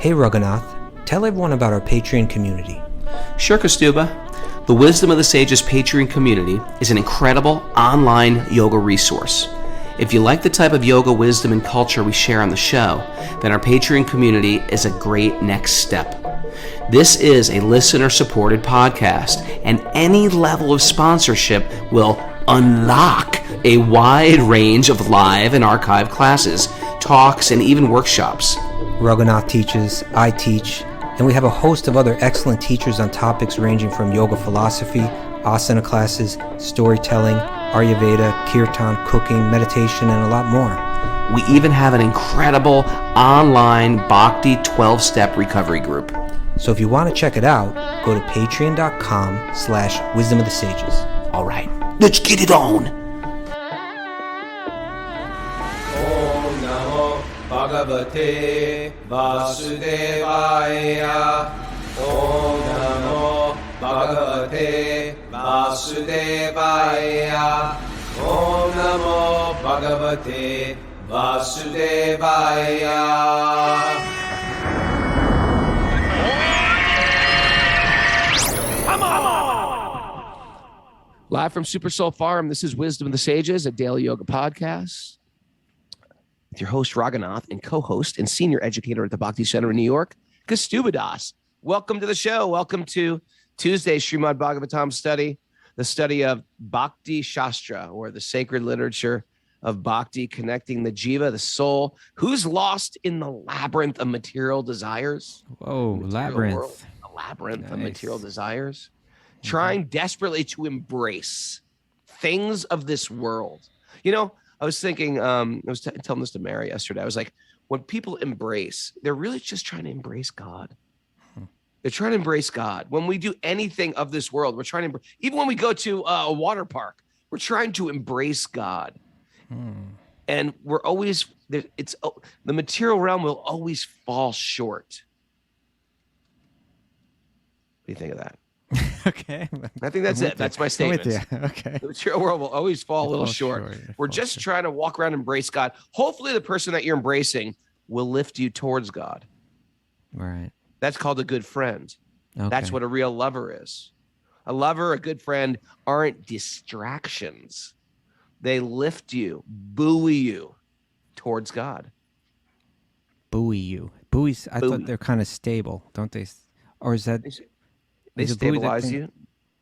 Hey Raghunath, tell everyone about our Patreon community. Sure, Kaustubha. The Wisdom of the Sages Patreon community is an incredible online yoga resource. If you like the type of yoga wisdom and culture we share on the show, then our Patreon community is a great next step. This is a listener-supported podcast, and any level of sponsorship will unlock a wide range of live and archived classes, talks, and even workshops. Raghunath teaches, I teach, and we have a host of other excellent teachers on topics ranging from yoga philosophy, asana classes, storytelling, Ayurveda, kirtan, cooking, meditation, and a lot more. We even have an incredible online Bhakti 12-step recovery group. So if you want to check it out, go to patreon.com/wisdom of the sages. All right, let's get it on. Om Namo Bhagavate Vasudevaya. Om Namo Bhagavate Vasudevaya. Om Namo Bhagavate Vasudevaya. Live from Super Soul Farm, this is Wisdom of the Sages, a daily yoga podcast. With your host, Raghunath, and co-host and senior educator at the Bhakti Center in New York, Kaustubha Das. Welcome to the show. Welcome to Tuesday's Srimad Bhagavatam study, the study of Bhakti Shastra, or the sacred literature of Bhakti, connecting the jiva, the soul, who's lost in the labyrinth of material desires. Whoa, labyrinth. A labyrinth of material desires. Trying desperately to embrace things of this world. You know, I was thinking, I was telling this to Mary yesterday. I was like, when people embrace, they're really just trying to embrace God. They're trying to embrace God. When we do anything of this world, we're trying to, even when we go to a water park, we're trying to embrace God. And we're always, the material realm will always fall short. What do you think of that? Okay. I think that's it. That's my statement. Okay. The material world will always fall a little short. We're just trying to walk around and embrace God. Hopefully the person that you're embracing will lift you towards God. Right. That's called a good friend. Okay. That's what a real lover is. A lover, a good friend aren't distractions. They lift you, buoy you towards God. Buoy you. Buoys, I thought they're kind of stable, don't they? Or is that... They stabilize you.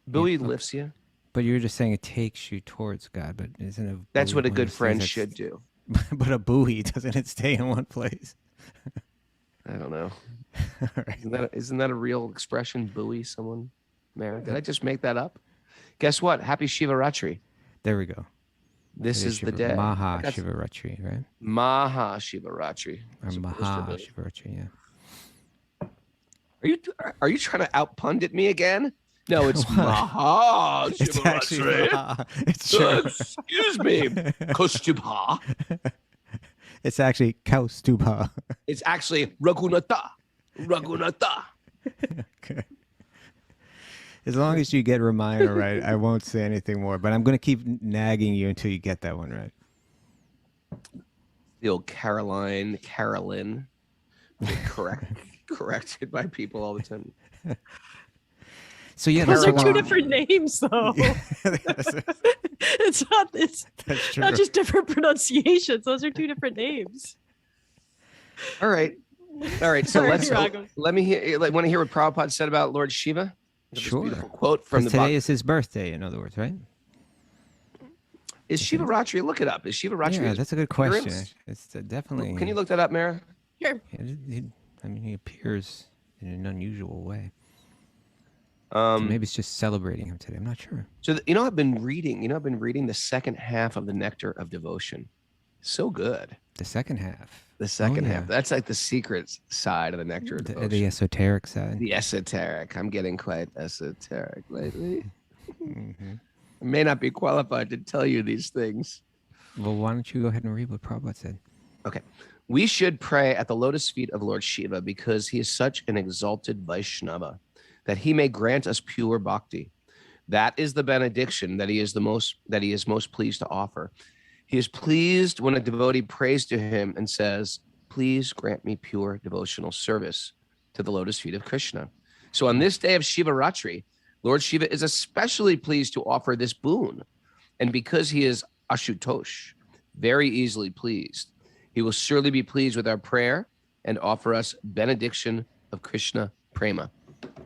Buoy Yeah, lifts you. But you're just saying it takes you towards God, but isn't it? That's what a good friend should do. But a buoy, doesn't it stay in one place? I don't know. Right. Isn't that a real expression? Buoy someone? Mary, did I just make that up? Guess what? Happy Shivaratri. There we go. This is the day. Maha Shivaratri, right? Maha Shivaratri. Or Maha Shivaratri, yeah. Are you trying to out-pundit me again? No, it's Maha Shivaratri. It's true. Excuse me, Kaustubha. It's actually Kaustubha. It's actually Raghunatha. Okay. As long as you get reminder right, I won't say anything more. But I'm going to keep nagging you until you get that one right. The old Carolyn, corrected by people all the time. So yeah, those are two different names, though. It's not just different pronunciations. Those are two different names. All right. So let me hear. Want to hear what Prabhupada said about Lord Shiva? Sure. Beautiful quote from the today is his birthday. In other words, right? Is Shivaratri? Look it up. Is Shivaratri? Yeah, that's a good question. It's definitely. Can you look that up, Mara? Sure. He appears in an unusual way. So maybe it's just celebrating him today. I'm not sure. So I've been reading the second half of the Nectar of Devotion. So good. The second half. The second half. That's like the secret side of the Nectar of Devotion. The esoteric side. The esoteric. I'm getting quite esoteric lately. Mm-hmm. I may not be qualified to tell you these things. Well, why don't you go ahead and read what Prabhupada said? Okay. We should pray at the lotus feet of Lord Shiva because he is such an exalted Vaishnava, that he may grant us pure bhakti. That is the benediction that he is most pleased to offer. He is pleased when a devotee prays to him and says, please grant me pure devotional service to the lotus feet of Krishna. So on this day of Shivaratri, Lord Shiva is especially pleased to offer this boon. And because he is Ashutosh, very easily pleased, he will surely be pleased with our prayer and offer us benediction of Krishna Prema.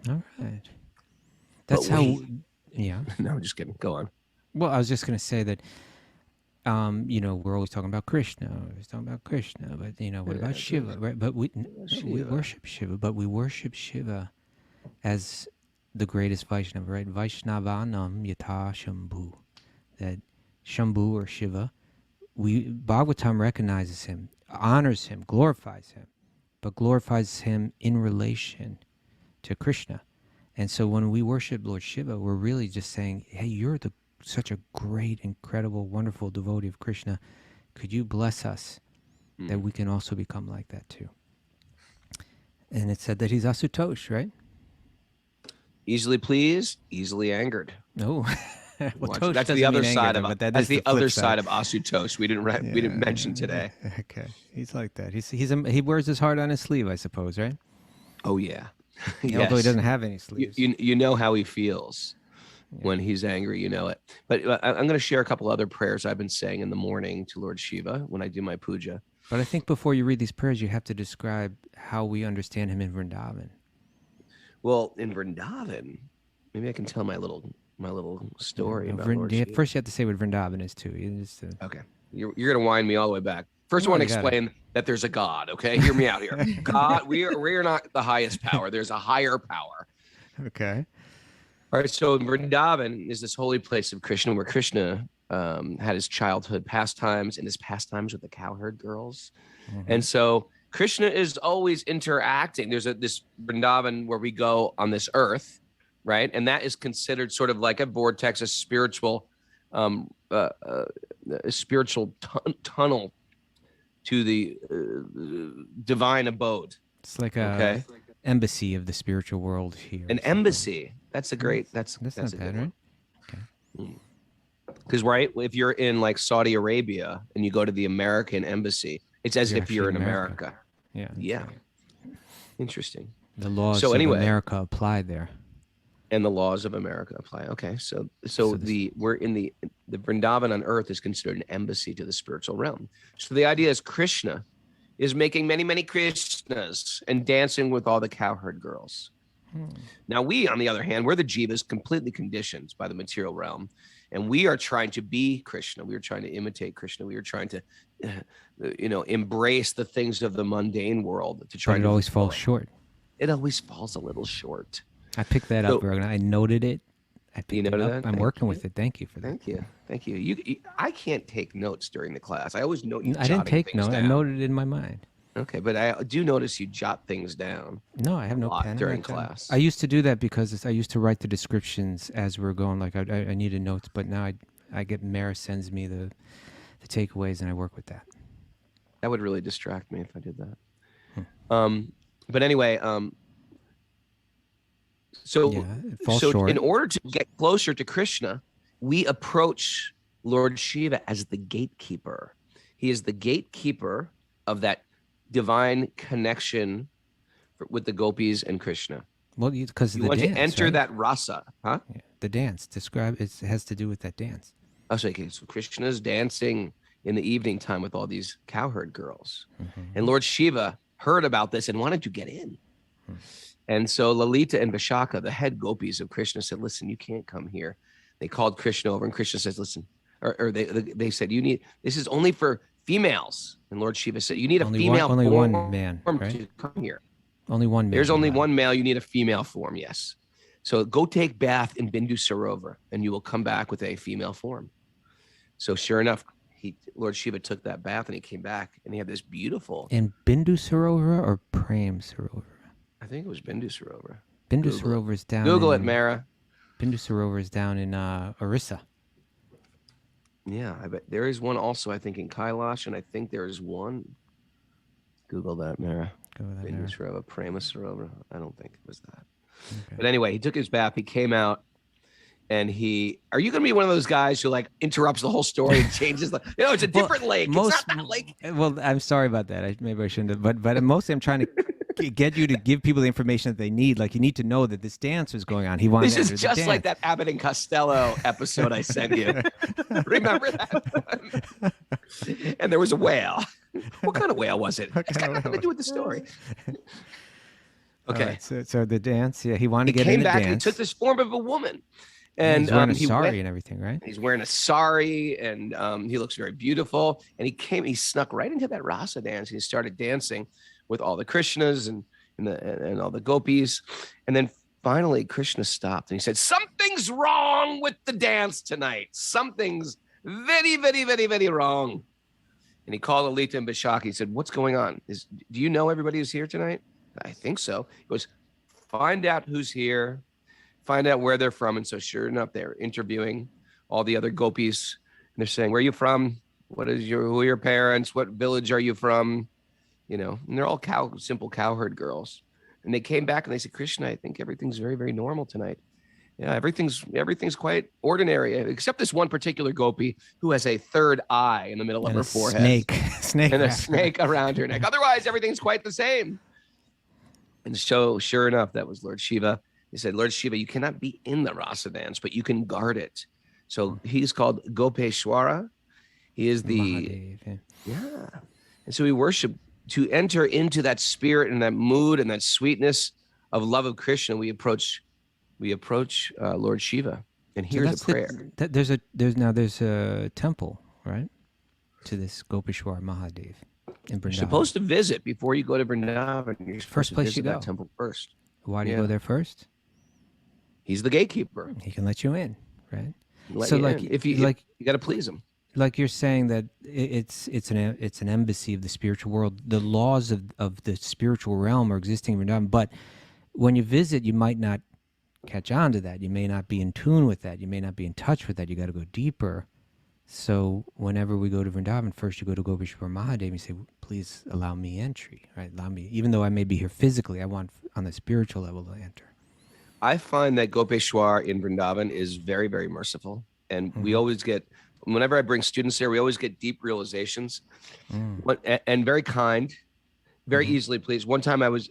All right. That's But how. wait. Yeah. No, I'm just kidding. Go on. Well, I was just going to say that, we're always talking about Krishna. We're always talking about Krishna, but what about Shiva, right? But we worship Shiva, but we worship Shiva as the greatest Vaishnava, right? Vaishnavanam yatha Shambhu. That Shambhu or Shiva, Bhagavatam recognizes him, honors him, glorifies him, but glorifies him in relation to Krishna. And so when we worship Lord Shiva, we're really just saying, hey, you're such a great, incredible, wonderful devotee of Krishna. Could you bless us that we can also become like that too? And it said that he's Asutosh, right? Easily pleased, easily angered. No. Well, Tosh that's the doesn't other mean side anger, of but that that's is the flip other side of Asutosh. We didn't mention today. Okay, he's like that. He wears his heart on his sleeve, I suppose, right? Oh yeah. Yeah, although he doesn't have any sleeves. You know how he feels when he's angry. You know it. But I'm going to share a couple other prayers I've been saying in the morning to Lord Shiva when I do my puja. But I think before you read these prayers, you have to describe how we understand him in Vrindavan. Well, in Vrindavan, maybe I can tell my little story about Lord Shiva. First, you have to say what Vrindavan is too. Okay, you're going to wind me all the way back. First, I want to explain that there's a God. Okay, hear me out here. God, we are not the highest power. There's a higher power. Okay. All right. So Vrindavan is this holy place of Krishna, where Krishna had his childhood pastimes and his pastimes with the cowherd girls, and so Krishna is always interacting. There's this Vrindavan where we go on this earth, right, and that is considered sort of like a vortex, a spiritual, tunnel to the divine abode. It's like a embassy of the spiritual world here. An embassy. That's a great. That's not a bad, good right? Okay. Because right, if you're in like Saudi Arabia and you go to the American embassy, it's as if you're in America. Yeah. Yeah. Interesting. The laws of America apply there. And the laws of America apply. Okay, so we're in the Vrindavan on earth is considered an embassy to the spiritual realm. So the idea is Krishna is making many, many Krishnas and dancing with all the cowherd girls. Now we, on the other hand, we're the jivas completely conditioned by the material realm, and we are trying to be Krishna. We are trying to imitate Krishna. We are trying to, embrace the things of the mundane world to try. But it always falls short. It always falls a little short. I picked that up, Raghunath. I noted it. I'm working with it. Thank you for that. Thank you. I can't take notes during the class. I always note you. I didn't take notes. I noted it in my mind. Okay, but I do notice you jot things down. No, I have no pen during class. I used to do that because I used to write the descriptions as we're going. Like I needed notes, but now I get Mara sends me the takeaways, and I work with that. That would really distract me if I did that. But anyway, so short. In order to get closer to Krishna, we approach Lord Shiva as the gatekeeper. He is the gatekeeper of that divine connection with the gopis and Krishna. Well, because you want to enter that rasa, huh? Yeah. The dance. Describe. It has to do with that dance. Oh, so Krishna's dancing in the evening time with all these cowherd girls, and Lord Shiva heard about this and wanted to get in. And so Lalita and Vishaka, the head gopis of Krishna, said, "Listen, you can't come here." They called Krishna over, and Krishna says, "Listen," or they said, this is only for females. And Lord Shiva said, "You need a female only form one man, right? to come here. Only one man. There's only one male. You need a female form, yes. So go take bath in Bindu Sarovar, and you will come back with a female form." So sure enough, Lord Shiva took that bath, and he came back, and he had this beautiful. In Bindu Sarovar or Prem Sarovar? I think it was Bindu Sarovar. Bindu Sarovar is down. Google it, Mara. Bindu Sarovar is down in Orissa. Yeah, I bet there is one also. I think in Kailash, and I think there is one. Google that, Mara. Bindu Sarovar, Prema Sarovar. I don't think it was that. Okay. But anyway, he took his bath. He came out, And are you going to be one of those guys who like interrupts the whole story and changes it's a different lake. It's not that lake. Well, I'm sorry about that. Maybe I shouldn't have, but mostly I'm trying to get you to give people the information that they need. Like, you need to know that this dance is going on. He wanted This is just like that Abbott and Costello episode I sent you. Remember that one? And there was a whale. What kind of whale was it? It's got nothing to do with the story. Okay. Right, so the dance, he wanted to get in the dance. He came back and he took this form of a woman. And he's wearing a sari and everything, right? He's wearing a sari, and he looks very beautiful. And he snuck right into that rasa dance. He started dancing with all the Krishnas and all the gopis. And then finally Krishna stopped and he said, "Something's wrong with the dance tonight. Something's very, very, very, very wrong." And he called Alita and Bishaki. He said, "What's going on? Do you know everybody who's here tonight?" "I think so." He goes, "Find out who's here. Find out where they're from." And so sure enough, they're interviewing all the other gopis. And they're saying, "Where are you from? Who are your parents? What village are you from?" And they're all simple cowherd girls. And they came back and they said, "Krishna, I think everything's very, very normal tonight. Yeah, everything's quite ordinary, except this one particular gopi who has a third eye in the middle of her forehead. Snake. And a snake around her neck. Otherwise, everything's quite the same." And so sure enough, that was Lord Shiva. He said, "Lord Shiva, you cannot be in the rasa dance, but you can guard it." So he's called Gopeshwara. He is the Mahadev, yeah. And so we worship to enter into that spirit and that mood and that sweetness of love of Krishna. We approach Lord Shiva and hear the prayer. There's a temple, right, to this Gopeshwar Mahadev in Vrindavan. You're supposed to visit before you go to Vrindavan. You're First place you go. that temple first. Why do you go there first? He's the gatekeeper. He can let you in, right? If you got to please him. Like you're saying that it's an embassy of the spiritual world. The laws of the spiritual realm are existing in Vrindavan, but when you visit, you might not catch on to that. You may not be in tune with that. You may not be in touch with that. You got to go deeper. So whenever we go to Vrindavan, first you go to Gopeshwar Mahadev and you say, "Please allow me entry," right? Allow me, even though I may be here physically, I want on the spiritual level to enter. I find that Gopeshwar in Vrindavan is very, very merciful. And we always whenever I bring students there, we always get deep realizations and very kind, very easily pleased. One time I was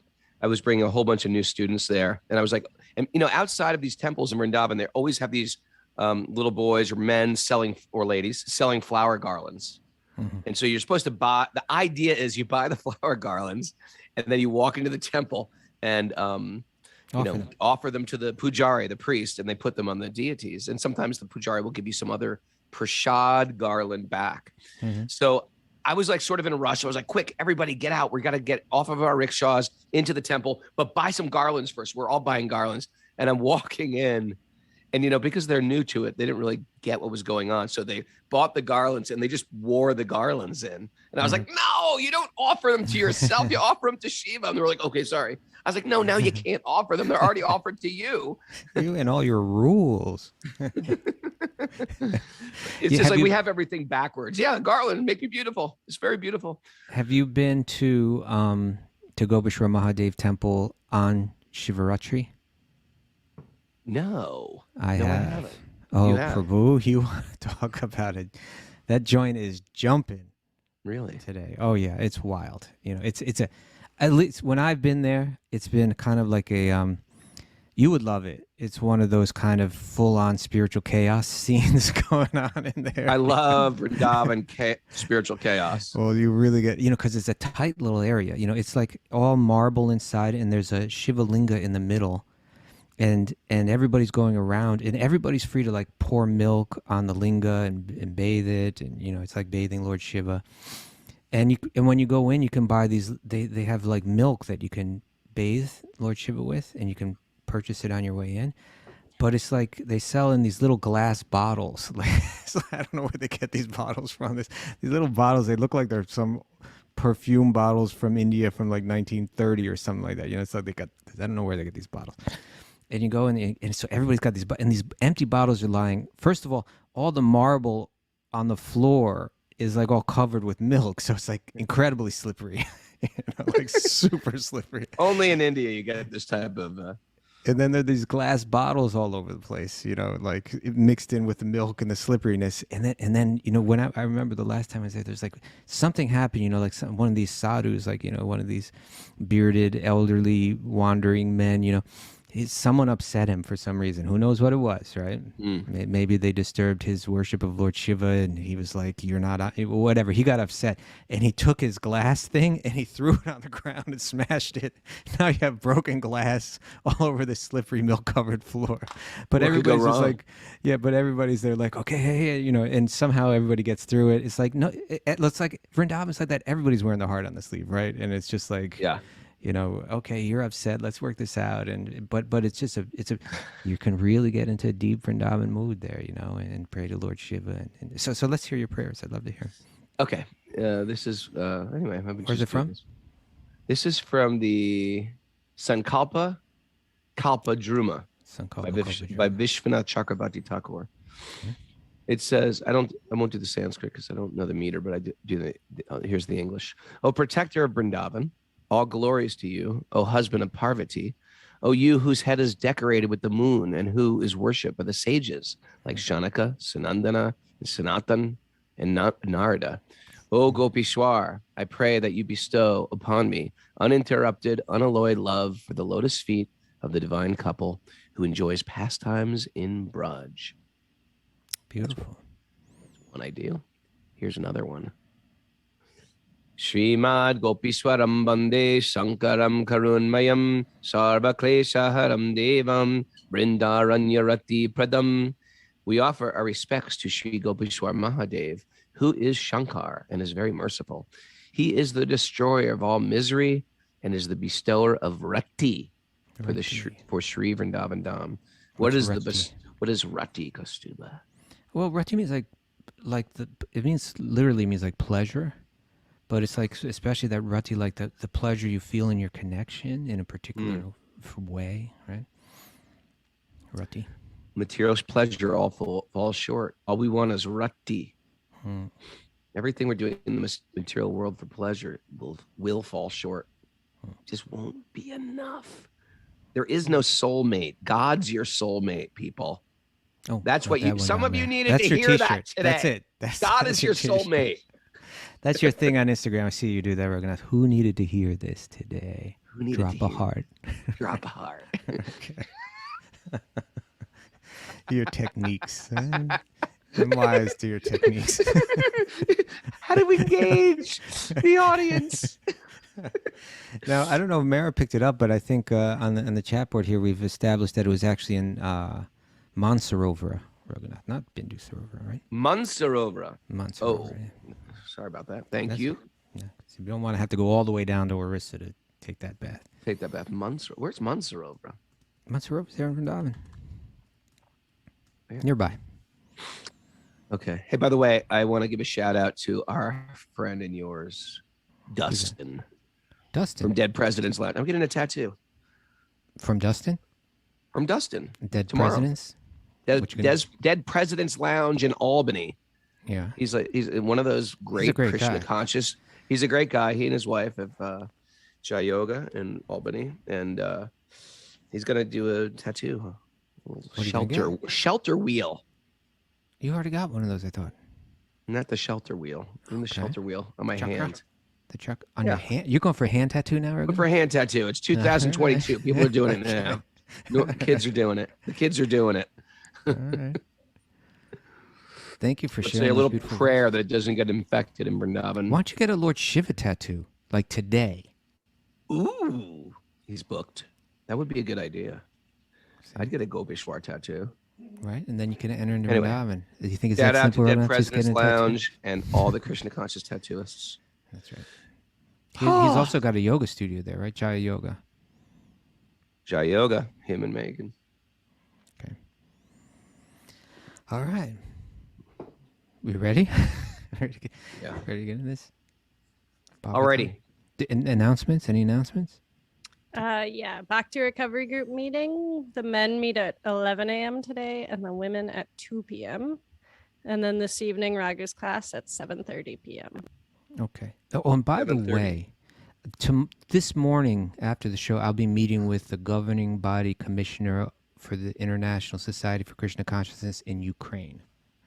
bringing a whole bunch of new students there, and I was like, and outside of these temples in Vrindavan, they always have these little boys or men or ladies selling flower garlands. And so you're supposed to buy, the idea is you buy the flower garlands and then you walk into the temple and offer them to the pujari, the priest, and they put them on the deities. And sometimes the pujari will give you some other prashad garland back. So I was like sort of in a rush. I was like, "Quick, everybody get out. We got to get off of our rickshaws into the temple, but buy some garlands first." We're all buying garlands. And I'm walking in and, because they're new to it, they didn't really get what was going on. So they bought the garlands and they just wore the garlands in. And I was like, "No, you don't offer them to yourself. You offer them to Shiva." And they were like, "Okay, sorry." I was like, "No, now you can't offer them. They're already offered to you." You and all your rules. It's just like we have everything backwards. Yeah, garland, make me beautiful. It's very beautiful. Have you been to Gopeshwar Mahadev temple on Shivaratri? No. I haven't. Oh, Prabhu, you want to talk about it? That joint is jumping. Really? Today. Oh yeah, it's wild. It's at least when I've been there, it's been kind of like a you would love it. It's one of those kind of full-on spiritual chaos scenes going on in there. I love Vrindavan spiritual chaos. Well, you really get, because it's a tight little area. It's like all marble inside, and there's a Shiva Linga in the middle, and everybody's going around, and everybody's free to like pour milk on the linga and bathe it, and it's like bathing Lord Shiva. And when you go in, you can buy these. They have like milk that you can bathe Lord Shiva with, and you can purchase it on your way in. But it's like they sell in these little glass bottles. So I don't know where they get these bottles from. These little bottles, they look like they're some perfume bottles from India from like 1930 or something like that. It's like I don't know where they get these bottles. And you go in, and so everybody's got these, and these empty bottles are lying. First of all the marble on the floor is like all covered with milk, so it's like incredibly slippery, like super slippery. Only in India you get this type of. And then there are these glass bottles all over the place, like mixed in with the milk and the slipperiness. And then when I remember the last time I was there, there's like something happened, like one of these sadhus, like, one of these bearded, elderly, wandering men, someone upset him for some reason. Who knows what it was, right? Maybe they disturbed his worship of Lord Shiva, and he was like, "You're not," whatever. He got upset, and he took his glass thing and he threw it on the ground and smashed it. Now you have broken glass all over the slippery milk-covered floor. But everybody's just like, but everybody's there like, okay, hey, and somehow everybody gets through it. It's like, no, it looks like Vrindavan's like that. Everybody's wearing their heart on the sleeve, right? And it's just like, okay, you're upset. Let's work this out. But it's just you can really get into a deep Vrindavan mood there, and pray to Lord Shiva. And so let's hear your prayers. I'd love to hear. Okay. This is anyway. Where's it from? This is from the Sankalpa Kalpa Druma by Vishwanath Chakrabarti Thakur. Okay. It says, I won't do the Sanskrit because I don't know the meter, but I do here's the English. O protector of Vrindavan, all glories to you, O husband of Parvati, O you whose head is decorated with the moon and who is worshipped by the sages like Shanaka, Sanandana, and Sanatan, and Narada. O Gopishwar, I pray that you bestow upon me uninterrupted, unalloyed love for the lotus feet of the divine couple who enjoys pastimes in Braj. Beautiful. That's one ideal. Here's another one. Srimad Gopishwaram Bande Sankaram Karunmayam Sarva Kleshaharam Devam Vrindaranyarati Pradam. We offer our respects to Sri Gopishwar Mahadev, who is Shankar and is very merciful. He is the destroyer of all misery and is the bestower of rati for Sri Vrindavan Dham. What is rati, Kaustubha? Well, rati means literally means like pleasure. But it's like, especially that rati, like the pleasure you feel in your connection in a particular way, right? Rati. Material pleasure all falls short. All we want is rati. Everything we're doing in the material world for pleasure will fall short. Just won't be enough. There is no soulmate. God's your soulmate, people. Oh, that's what you. Some of you needed that's to your hear t-shirt. that today. That's it. God is your soulmate. That's your thing on Instagram. I see you do that, Raghunath. Who needed to hear this today? Drop a heart. Drop a heart. Your techniques. I'm wise to your techniques. How do we gauge the audience? Now, I don't know if Mara picked it up, but I think on the chat board here, we've established that it was actually in Mansarovara, Raghunath, not Bindu Sarovara, right? Mansarovara. Mansarovara. Oh, sorry about that. Thank you. Yeah, so you don't want to have to go all the way down to Orissa to take that bath. Take that bath. Where's Mansarovara? Mansarovara's there in Vrindavan. Nearby. Okay. Hey, by the way, I want to give a shout out to our friend and yours, Dustin. Dustin? From Dead President's Lounge. I'm getting a tattoo. From Dustin? From Dustin. Dead Presidents? Dead President's Lounge in Albany. Yeah. He's one of those great Krishna conscious. He's a great guy. He and his wife have Jai Yoga in Albany. And he's going to do a tattoo. Shelter wheel. You already got one of those, I thought. Not the shelter wheel. In the shelter wheel on my hand. The truck on your hand? You're going for a hand tattoo now, Raghunath? For a hand tattoo. It's 2022. People are doing it now. No, kids are doing it. The kids are doing it. All right. Thank you for sharing. Say a little prayer that it doesn't get infected in Vrindavan. Why don't you get a Lord Shiva tattoo, like today? Ooh, he's booked. That would be a good idea. I'd get a Gopishwar tattoo. Right, and then you can enter into Vrindavan. Do you think it's that that simple? Dead President's Lounge and all the Krishna conscious tattooists. That's right. He's also got a yoga studio there, right? Jaya Yoga. Jai Yoga, him and Megan. Okay. All right. We ready? Ready to get into this? Alrighty. Announcements? Any announcements? Yeah. Bhakti recovery group meeting. The men meet at 11 a.m. today and the women at 2 p.m. And then this evening, Raghu's class at 7:30 p.m. Okay. Oh, and by the way, this morning after the show, I'll be meeting with the governing body commissioner for the International Society for Krishna Consciousness in Ukraine.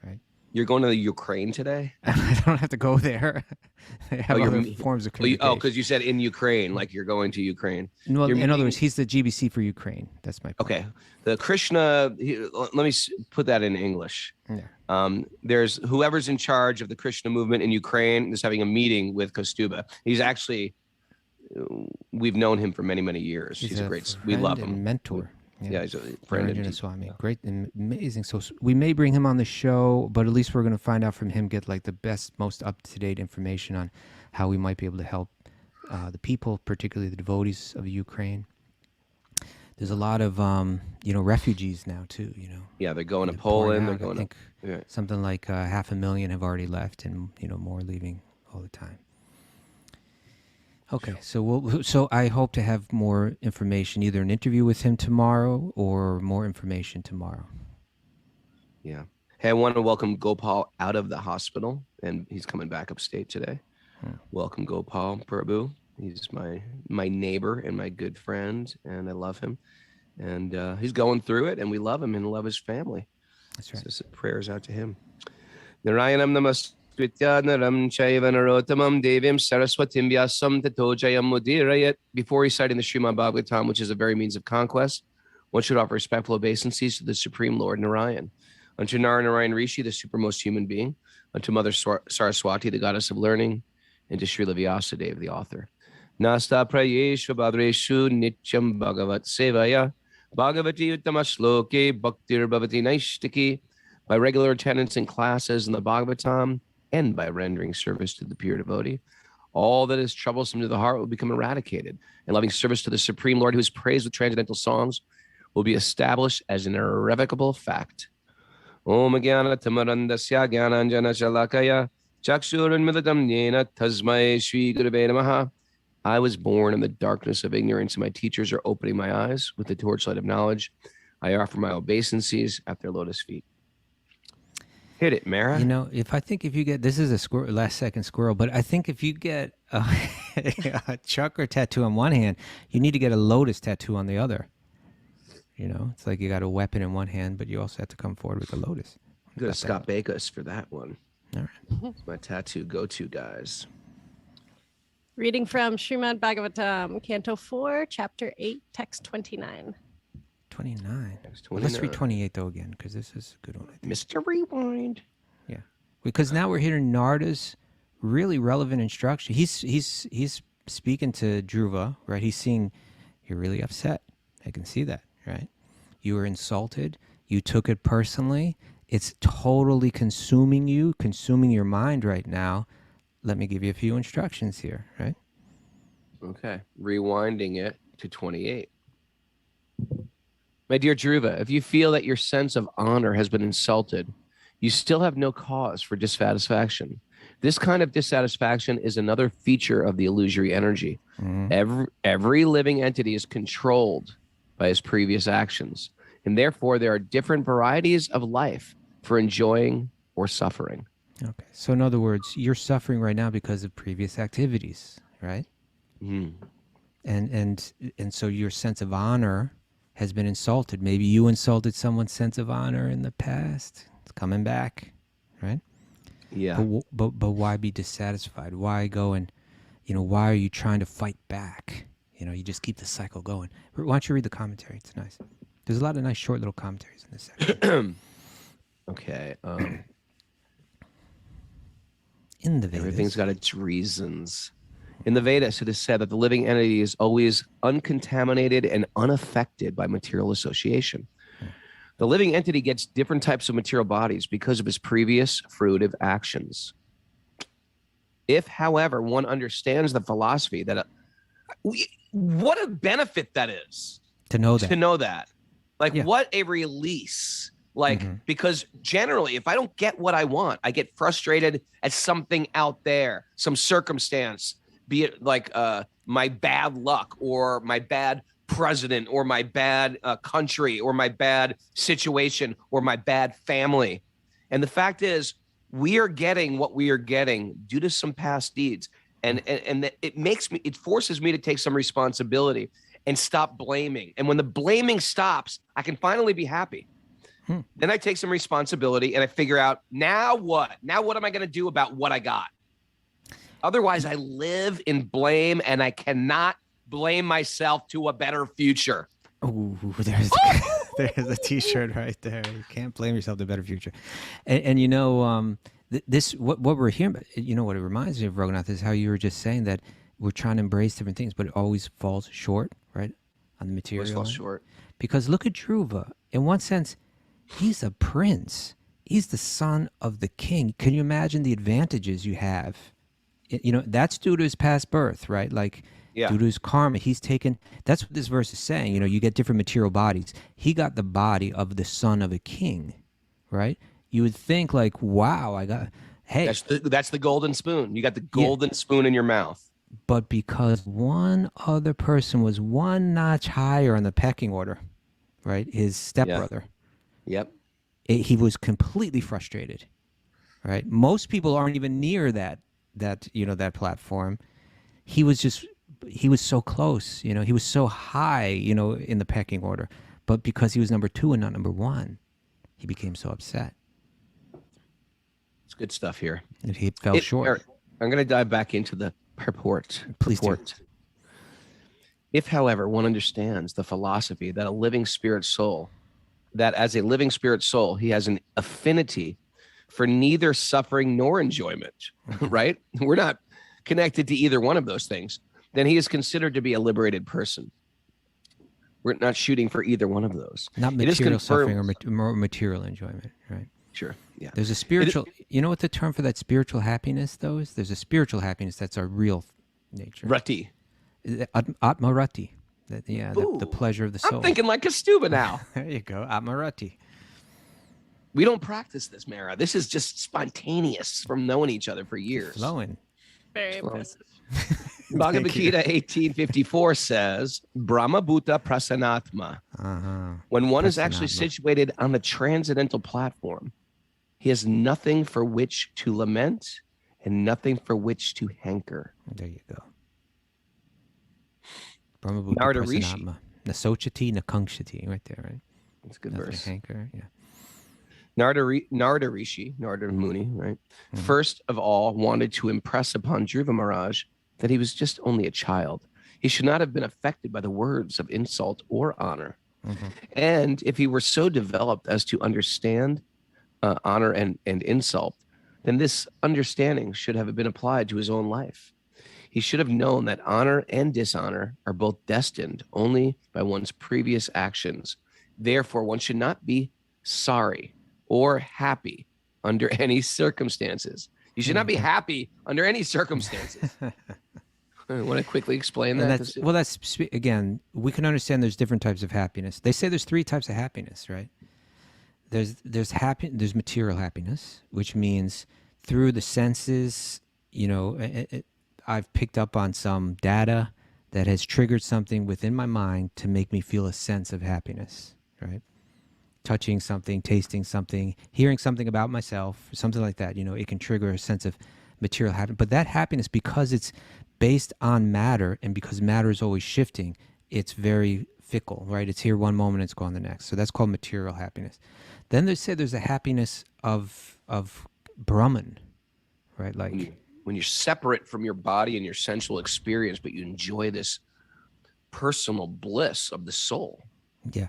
Right? You're going to the Ukraine today? I don't have to go there. They have other forms of communication. Because you said in Ukraine, like you're going to Ukraine. No, in other words, he's the GBC for Ukraine. That's my point. Okay. The Krishna, let me put that in English. Yeah. There's whoever's in charge of the Krishna movement in Ukraine is having a meeting with Kaustubha. He's actually, we've known him for many, many years. He's a great, we love him. And mentor. Yeah, he's a friend. Swami. Great, amazing. So we may bring him on the show, but at least we're going to find out from him, get like the best, most up-to-date information on how we might be able to help the people, particularly the devotees of Ukraine. There's a lot of, refugees now too, Yeah, they're going to Poland. They're going something like 500,000 have already left, and, more leaving all the time. Okay, so I hope to have more information, either an interview with him tomorrow or more information tomorrow. Yeah. Hey, I want to welcome Gopal out of the hospital, and he's coming back upstate today. Welcome, Gopal Prabhu. He's my neighbor and my good friend, and I love him. And he's going through it, and we love him and love his family. That's right. So prayers out to him. Narayanam Namaskritya Naram Chaiva Narottamam Devim Saraswatim Vyasam Tato Jayam Mudirayat. Before reciting the Srimad Bhagavatam, which is a very means of conquest, one should offer respectful obeisances to the Supreme Lord Narayan, unto Narayan Rishi, the supermost human being, unto Mother Saraswati, the goddess of learning, and to Srila Vyasadeva, the author. Nasta prayeshu badreshu nityam bhagavat sevaya bhagavati uttama shloke bhaktir bhavati naishtiki. By regular attendance in classes in the Bhagavatam and by rendering service to the pure devotee, all that is troublesome to the heart will become eradicated, and loving service to the Supreme Lord, who is praised with transcendental songs, will be established as an irrevocable fact. Om Jnana Tamarandasya Jnananjana Shalakaya Chakshurunmilitam Yena Tasmai Shri Gurave Namaha. I was born in the darkness of ignorance, and my teachers are opening my eyes with the torchlight of knowledge. I offer my obeisances at their lotus feet. Hit it, Mara. If you get, this is a last second squirrel, but I think if you get a chakra tattoo on one hand, you need to get a lotus tattoo on the other. It's like you got a weapon in one hand, but you also have to come forward with a lotus. Go to Scott Bakos for that one. All right. It's my tattoo go-to, guys. Reading from Srimad Bhagavatam, Canto 4, Chapter 8, Text 29. 29. Well, let's read 28 though again, because this is a good one. Mr. Rewind. Yeah, because now we're hearing Narada's really relevant instruction. He's speaking to Druva, right? He's seeing you're really upset. I can see that, right? You were insulted. You took it personally. It's totally consuming you, consuming your mind right now. Let me give you a few instructions here, right? Okay, rewinding it to 28. My dear Druva, if you feel that your sense of honor has been insulted, you still have no cause for dissatisfaction. This kind of dissatisfaction is another feature of the illusory energy. Mm-hmm. Every living entity is controlled by his previous actions, and therefore there are different varieties of life for enjoying or suffering. Okay, so in other words, you're suffering right now because of previous activities, right? Mm. And so your sense of honor has been insulted. Maybe you insulted someone's sense of honor in the past. It's coming back, right? Yeah. But why be dissatisfied? Why go and, why are you trying to fight back? You just keep the cycle going. Why don't you read the commentary? It's nice. There's a lot of nice short little commentaries in this section. Okay. In the Vedas. Everything's got its reasons. In the Vedas, it is said that the living entity is always uncontaminated and unaffected by material association. The living entity gets different types of material bodies because of his previous fruitive actions. If, however, one understands the philosophy that what a benefit that is to know that. Like, yeah. What a release. Like, because generally, if I don't get what I want, I get frustrated at something out there, some circumstance, be it like my bad luck or my bad president or my bad country or my bad situation or my bad family. And the fact is, we are getting what we are getting due to some past deeds. and it forces me to take some responsibility and stop blaming. And when the blaming stops, I can finally be happy. Then I take some responsibility and I figure out, now what? Now what am I going to do about what I got? Otherwise, I live in blame, and I cannot blame myself to a better future. Oh, there's a T-shirt right there. You can't blame yourself to a better future. And you know, this what we're hearing, you know, what it reminds me of, Raghunath, is how you were just saying that we're trying to embrace different things, but it always falls short, right, on the material. Always falls short. Because look at Druva. In one sense, he's a prince. He's the son of the king. Can you imagine the advantages you have? You know, that's due to his past birth, right? Like, due to his karma, he's taken. That's what this verse is saying. You know, you get different material bodies. He got the body of the son of a king, right? You would think, like, wow, I got. Hey, that's the golden spoon. You got the golden spoon in your mouth. But because one other person was one notch higher on the pecking order, right? His stepbrother. Yep. He was completely frustrated, right? Most people aren't even near that platform. He was so close, you know, he was so high, you know, in the pecking order. But because he was number 2 and not number 1, he became so upset. It's good stuff here. And he fell short. Eric, I'm going to dive back into the purport. Please do. If, however, one understands the philosophy that as a living spirit soul, he has an affinity for neither suffering nor enjoyment, right? We're not connected to either one of those things. Then he is considered to be a liberated person. We're not shooting for either one of those. Not material suffering or material enjoyment, right? Sure, yeah. There's a spiritual, you know what the term for that spiritual happiness, though, is? There's a spiritual happiness that's our real nature. Rati. Atma Rati. The pleasure of the soul. I'm thinking like Kaustubha now. There you go, Atma Rati. We don't practice this, Mara. This is just spontaneous from knowing each other for years. Flowing. Very impressive. Bhagavad Gita 1854 says, Brahma Bhuta Prasanatma. When one is actually situated on the transcendental platform, he has nothing for which to lament and nothing for which to hanker. There you go. Brahma Bhuta Narada Rishi. Prasanatma. Nasochati, Nakangshati, right there, right? That's a good Nothing verse. Hanker, yeah. Narada Rishi, Narada Muni, right? First of all, wanted to impress upon Druva Maharaj that he was just only a child. He should not have been affected by the words of insult or honor. And if he were so developed as to understand honor and insult, then this understanding should have been applied to his own life. He should have known that honor and dishonor are both destined only by one's previous actions. Therefore, one should not be sorry or happy under any circumstances. You should not be happy under any circumstances. I want to quickly explain that. Again, we can understand there's different types of happiness. They say there's 3 types of happiness, right? There's material happiness, which means through the senses, you know, I've picked up on some data that has triggered something within my mind to make me feel a sense of happiness, right? Touching something, tasting something, hearing something about myself, something like that, you know, it can trigger a sense of material happiness. But that happiness, because it's based on matter and because matter is always shifting, it's very fickle, right? It's here one moment, it's gone the next. So that's called material happiness. Then they say there's a happiness of Brahman, right? Like when you're separate from your body and your sensual experience, but you enjoy this personal bliss of the soul. Yeah,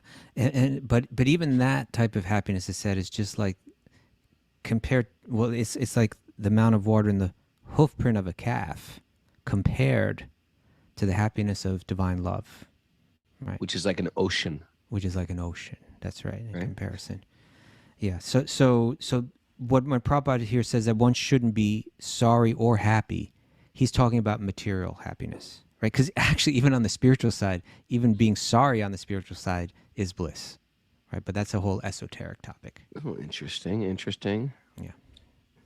but even that type of happiness, is said, is just like compared. Well, it's like the amount of water in the hoof print of a calf compared to the happiness of divine love, right? Which is like an ocean. That's right. In comparison, yeah. So what my Prabhupada here says that one shouldn't be sorry or happy. He's talking about material happiness. Right, because actually, even on the spiritual side, even being sorry on the spiritual side is bliss, right? But that's a whole esoteric topic. Oh, interesting. Yeah,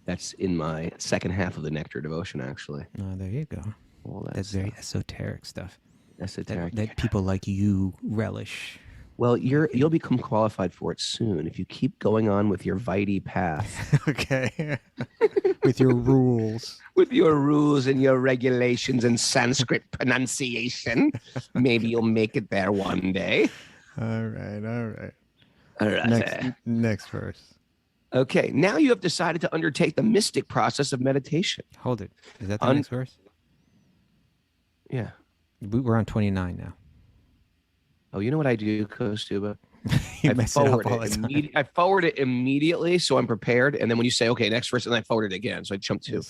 that's in my second half of the Nectar devotion, actually. Oh, there you go. All that's very esoteric stuff. Esoteric that people like you relish. Well, you'll become qualified for it soon if you keep going on with your Vaidhi path. Okay. With your rules. With your rules and your regulations and Sanskrit pronunciation. Maybe you'll make it there one day. All right. All right. Next verse. Okay, now you have decided to undertake the mystic process of meditation. Hold it. Is that the next verse? Yeah. We're on 29 now. Oh, you know what I do, Kaustubha? You mess it up all the time. I forward it immediately, so I'm prepared. And then when you say, okay, next verse, and I forward it again. So I jump to.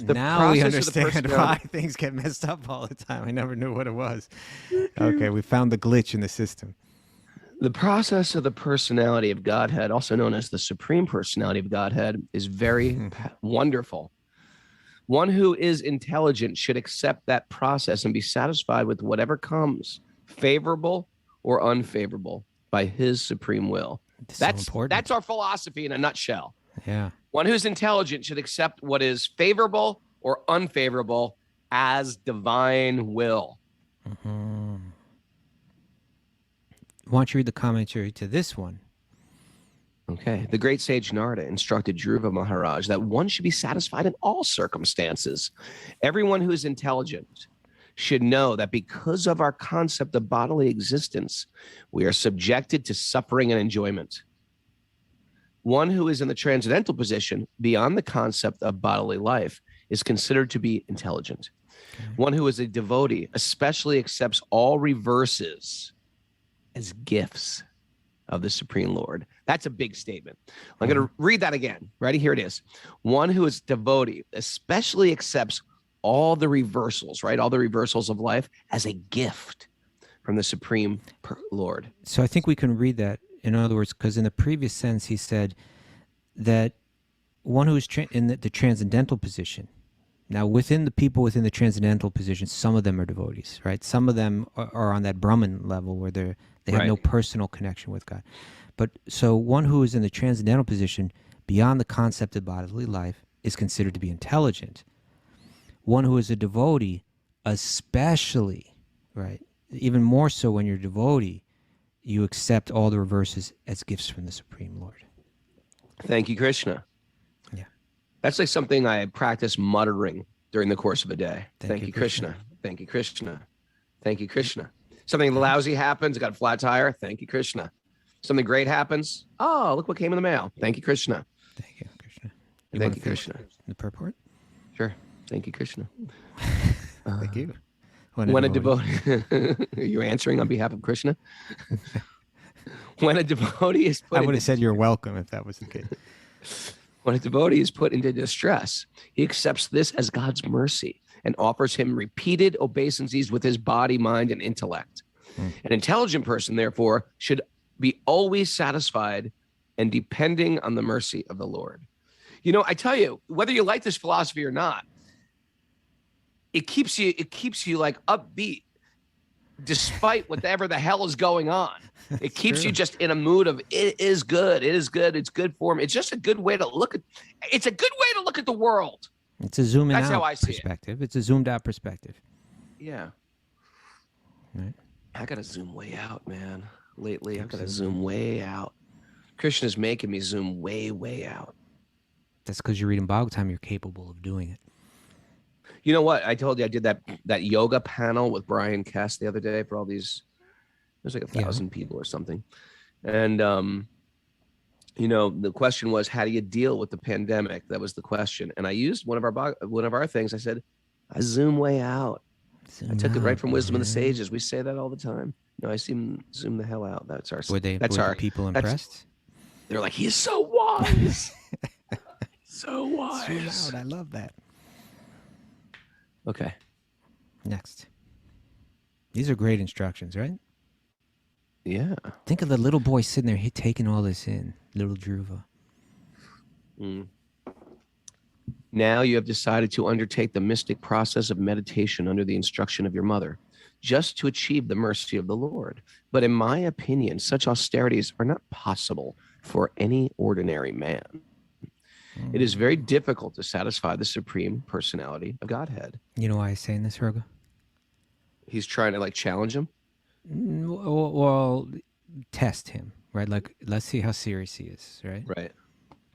Now we understand why things get messed up all the time. I never knew what it was. Okay, we found the glitch in the system. The process of the personality of Godhead, also known as the Supreme Personality of Godhead, is very wonderful. One who is intelligent should accept that process and be satisfied with whatever comes, favorable or unfavorable, by his supreme will. That's our philosophy in a nutshell. Yeah. One who's intelligent should accept what is favorable or unfavorable as divine will. Mm-hmm. Why don't you read the commentary to this one? Okay. The great sage Narada instructed Druva Maharaj that one should be satisfied in all circumstances. Everyone who is intelligent should know that because of our concept of bodily existence, we are subjected to suffering and enjoyment. One who is in the transcendental position beyond the concept of bodily life is considered to be intelligent. Okay. One who is a devotee especially accepts all reverses as gifts of the Supreme Lord. That's a big statement. I'm going to read that again. Ready? Here it is. One who is devotee especially accepts all the reversals, right? All the reversals of life as a gift from the Supreme Lord. So I think we can read that, in other words, because in the previous sentence he said that one who is in the transcendental position. Now, within the people within the transcendental position, some of them are devotees, right? Some of them are on that Brahman level where they have no personal connection with God. But so one who is in the transcendental position beyond the concept of bodily life is considered to be intelligent. One who is a devotee, especially, right? Even more so when you're a devotee, you accept all the reverses as gifts from the Supreme Lord. Thank you, Krishna. Yeah. That's like something I practice muttering during the course of a day. Thank you, Krishna. Thank you, Krishna. Thank you, Krishna. Something lousy happens, I got a flat tire. Thank you, Krishna. Something great happens. Oh, look what came in the mail. Thank you, Krishna. Thank you, Krishna. Thank you, Krishna. The purport? Sure. Thank you, Krishna. Thank you. When a devotee, are you answering on behalf of Krishna? When a devotee is put I would have said you're welcome if that was the case. When a devotee is put into distress, he accepts this as God's mercy and offers him repeated obeisances with his body, mind, and intellect. An intelligent person, therefore, should be always satisfied and depending on the mercy of the Lord. You know, I tell you, whether you like this philosophy or not, it keeps you like upbeat despite whatever the hell is going on. It keeps you just in a mood of it is good, it's good for me. It's just a good way to look at the world. It's a zooming That's out how I see perspective. It's a zoomed out perspective. Yeah. Right. I gotta zoom way out, man. Lately, I've gotta zoom way out. Krishna's making me zoom way, way out. That's because you're reading Bhagavatam, you're capable of doing it. You know what? I told you I did that yoga panel with Brian Kess the other day for all these. There's like 1,000 people or something, and you know, the question was, how do you deal with the pandemic? That was the question, and I used one of our things. I said, I zoom way out. I took it right from Wisdom of the Sages. We say that all the time. No, I zoom the hell out. That's our. Were the people impressed? They're like, he's so wise. So wise. Zoom out. I love that. Okay. Next. These are great instructions, right? Yeah. Think of the little boy sitting there taking all this in, little Druva. Now you have decided to undertake the mystic process of meditation under the instruction of your mother, just to achieve the mercy of the Lord. But in my opinion, such austerities are not possible for any ordinary man. It is very difficult to satisfy the Supreme Personality of Godhead. You know why he's saying this, Raghu? He's trying to like challenge him? Well, test him, right? Like, let's see how serious he is, right? Right.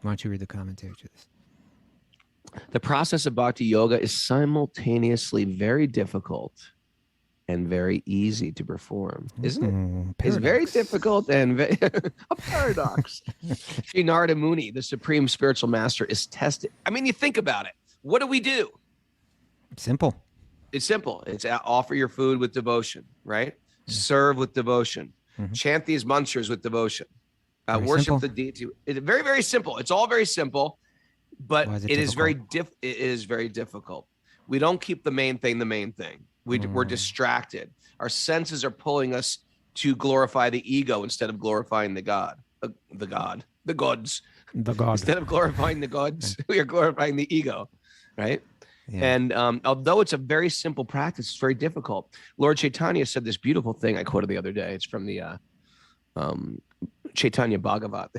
Why don't you read the commentary to this? The process of bhakti yoga is simultaneously very difficult and very easy to perform, isn't it? It's very difficult and a paradox. Sri Narada Muni, the supreme spiritual master, is tested. I mean, you think about it. What do? Simple. It's simple. It's offer your food with devotion, right? Serve with devotion. Chant these mantras with devotion. Worship simple. the deity. It's very, very simple. It's all very simple, but it is very difficult. We don't keep the main thing the main thing. We're distracted. Our senses are pulling us to glorify the ego instead of glorifying the gods. Instead of glorifying the gods, we are glorifying the ego, right? Yeah. And although it's a very simple practice, it's very difficult. Lord Chaitanya said this beautiful thing I quoted the other day. It's from the Chaitanya Bhagavat,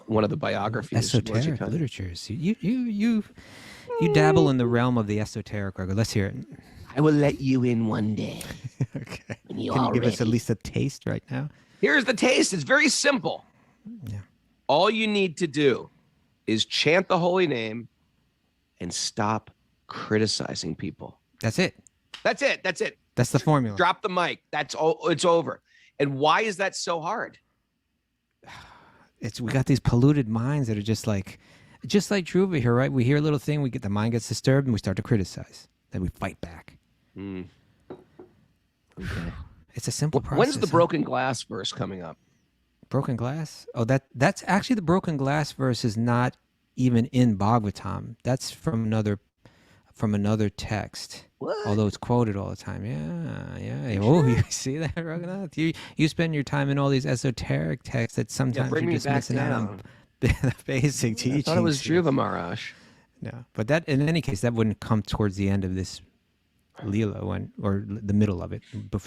one of the biographies. Esoteric literatures. You dabble in the realm of the esoteric. Let's hear it. I will let you in one day. Okay. Can you give us at least a taste right now? Here's the taste. It's very simple. Yeah. All you need to do is chant the holy name and stop criticizing people. That's it. That's it. That's it. That's the formula. Drop the mic. That's all. It's over. And why is that so hard? We got these polluted minds that are just like Druva here, right? We hear a little thing, the mind gets disturbed, and we start to criticize. Then we fight back. Okay. It's a simple process. When's the broken glass verse coming up? Broken glass? Oh, that's actually the broken glass verse is not even in Bhagavatam. That's from another text. What? Although it's quoted all the time. Yeah. Oh, you see that, Raghunath? You spend your time in all these esoteric texts that sometimes you're just missing out on the basic teachings. I thought it was Druva Maharaj. No, but that in any case, that wouldn't come towards the end of this Leela or the middle of it,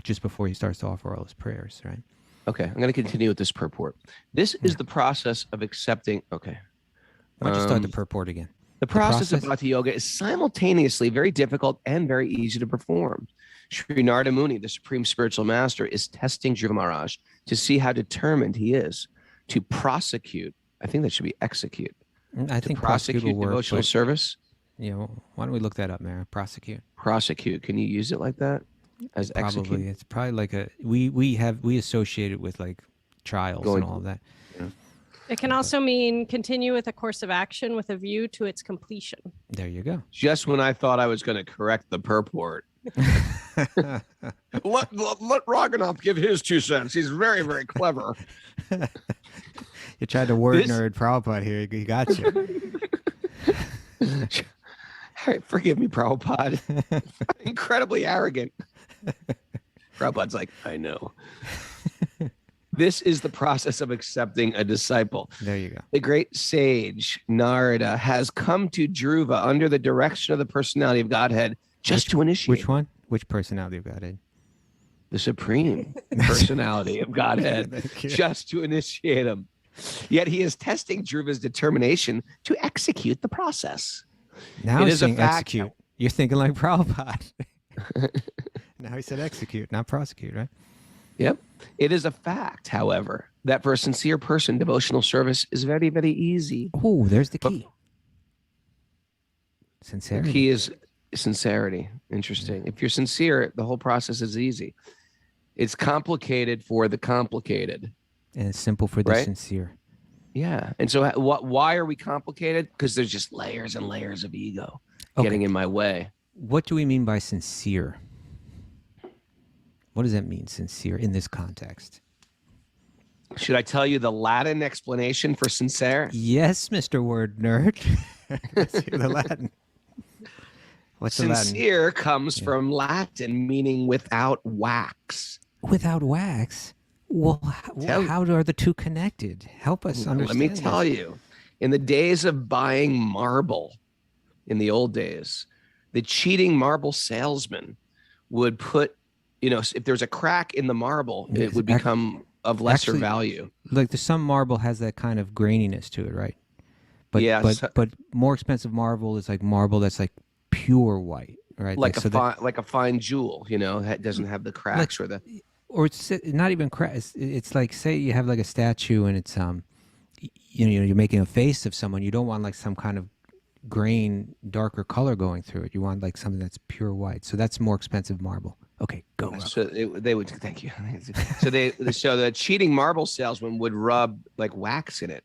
just before he starts to offer all his prayers, right? Okay, I'm going to continue with this purport. This is the process of accepting. Okay. Why don't you start the purport again? The process of bhakti yoga is simultaneously very difficult and very easy to perform. Sri Narada Muni, the supreme spiritual master, is testing Dhruva Maharaj to see how determined he is to prosecute. I think that should be execute. I think prosecute will work, devotional service. Yeah, why don't we look that up, Mara? Prosecute. Prosecute. Can you use it like that? As probably execute? It's probably like we associate it with like trials and all of that. Yeah. It can also mean continue with a course of action with a view to its completion. There you go. Just when I thought I was going to correct the purport. let Raghunath give his 2 cents. He's very, very clever. You tried to word nerd Prabhupada here. He got you. All right, forgive me, Prabhupada. Incredibly arrogant. Prabhupada's like, I know. This is the process of accepting a disciple. There you go. The great sage Narada has come to Druva under the direction of the personality of Godhead to initiate. Which one? Which personality of Godhead? The supreme personality of Godhead, just to initiate him. Yet he is testing Dhruva's determination to execute the process. Now he's saying execute. You're thinking like Prabhupada. Now he said execute, not prosecute, right? Yep. It is a fact, however, that for a sincere person, devotional service is very, very easy. Oh, there's the key. Sincerity. The key is sincerity. Interesting. If you're sincere, the whole process is easy. It's complicated for the complicated. And it's simple for the sincere. Yeah. And so why are we complicated? Because there's just layers and layers of ego getting in my way. What do we mean by sincere? What does that mean, sincere, in this context? Should I tell you the Latin explanation for sincere? Yes, Mr. Word Nerd. Let's hear the Latin. What's the Latin? Sincere comes from Latin, meaning without wax. Without wax? Well, how are the two connected? Help us understand. Let me tell you. In the days of buying marble, in the old days, the cheating marble salesman would put, if there's a crack in the marble, it would become of lesser value. Like some marble has that kind of graininess to it, right? But but more expensive marble is like marble that's like pure white, right? Like a fine jewel, it doesn't have the cracks or the. or it's not even it's like, say you have like a statue and it's you're making a face of someone. You don't want like some kind of grain, darker color going through it. You want like something that's pure white. So that's more expensive marble. Okay, go. So they would, thank you. So the cheating marble salesman would rub like wax in it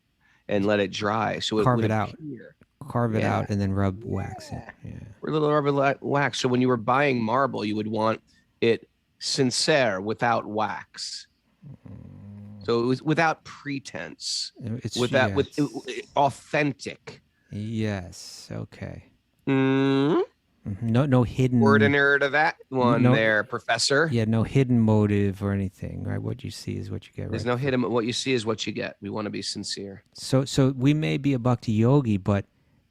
and let it dry. So it Carve would it out. appear. Carve it out and then rub wax in. Yeah. A little rub wax. So when you were buying marble, you would want it sincere, without wax. So it was without pretense. It's with authentic. Yes. Okay. Mm-hmm. No hidden. Ordinary to that one there, Professor. Yeah, no hidden motive or anything, right? What you see is what you get. There's no hidden. What you see is what you get. We want to be sincere. So we may be a Bhakti-yogi, but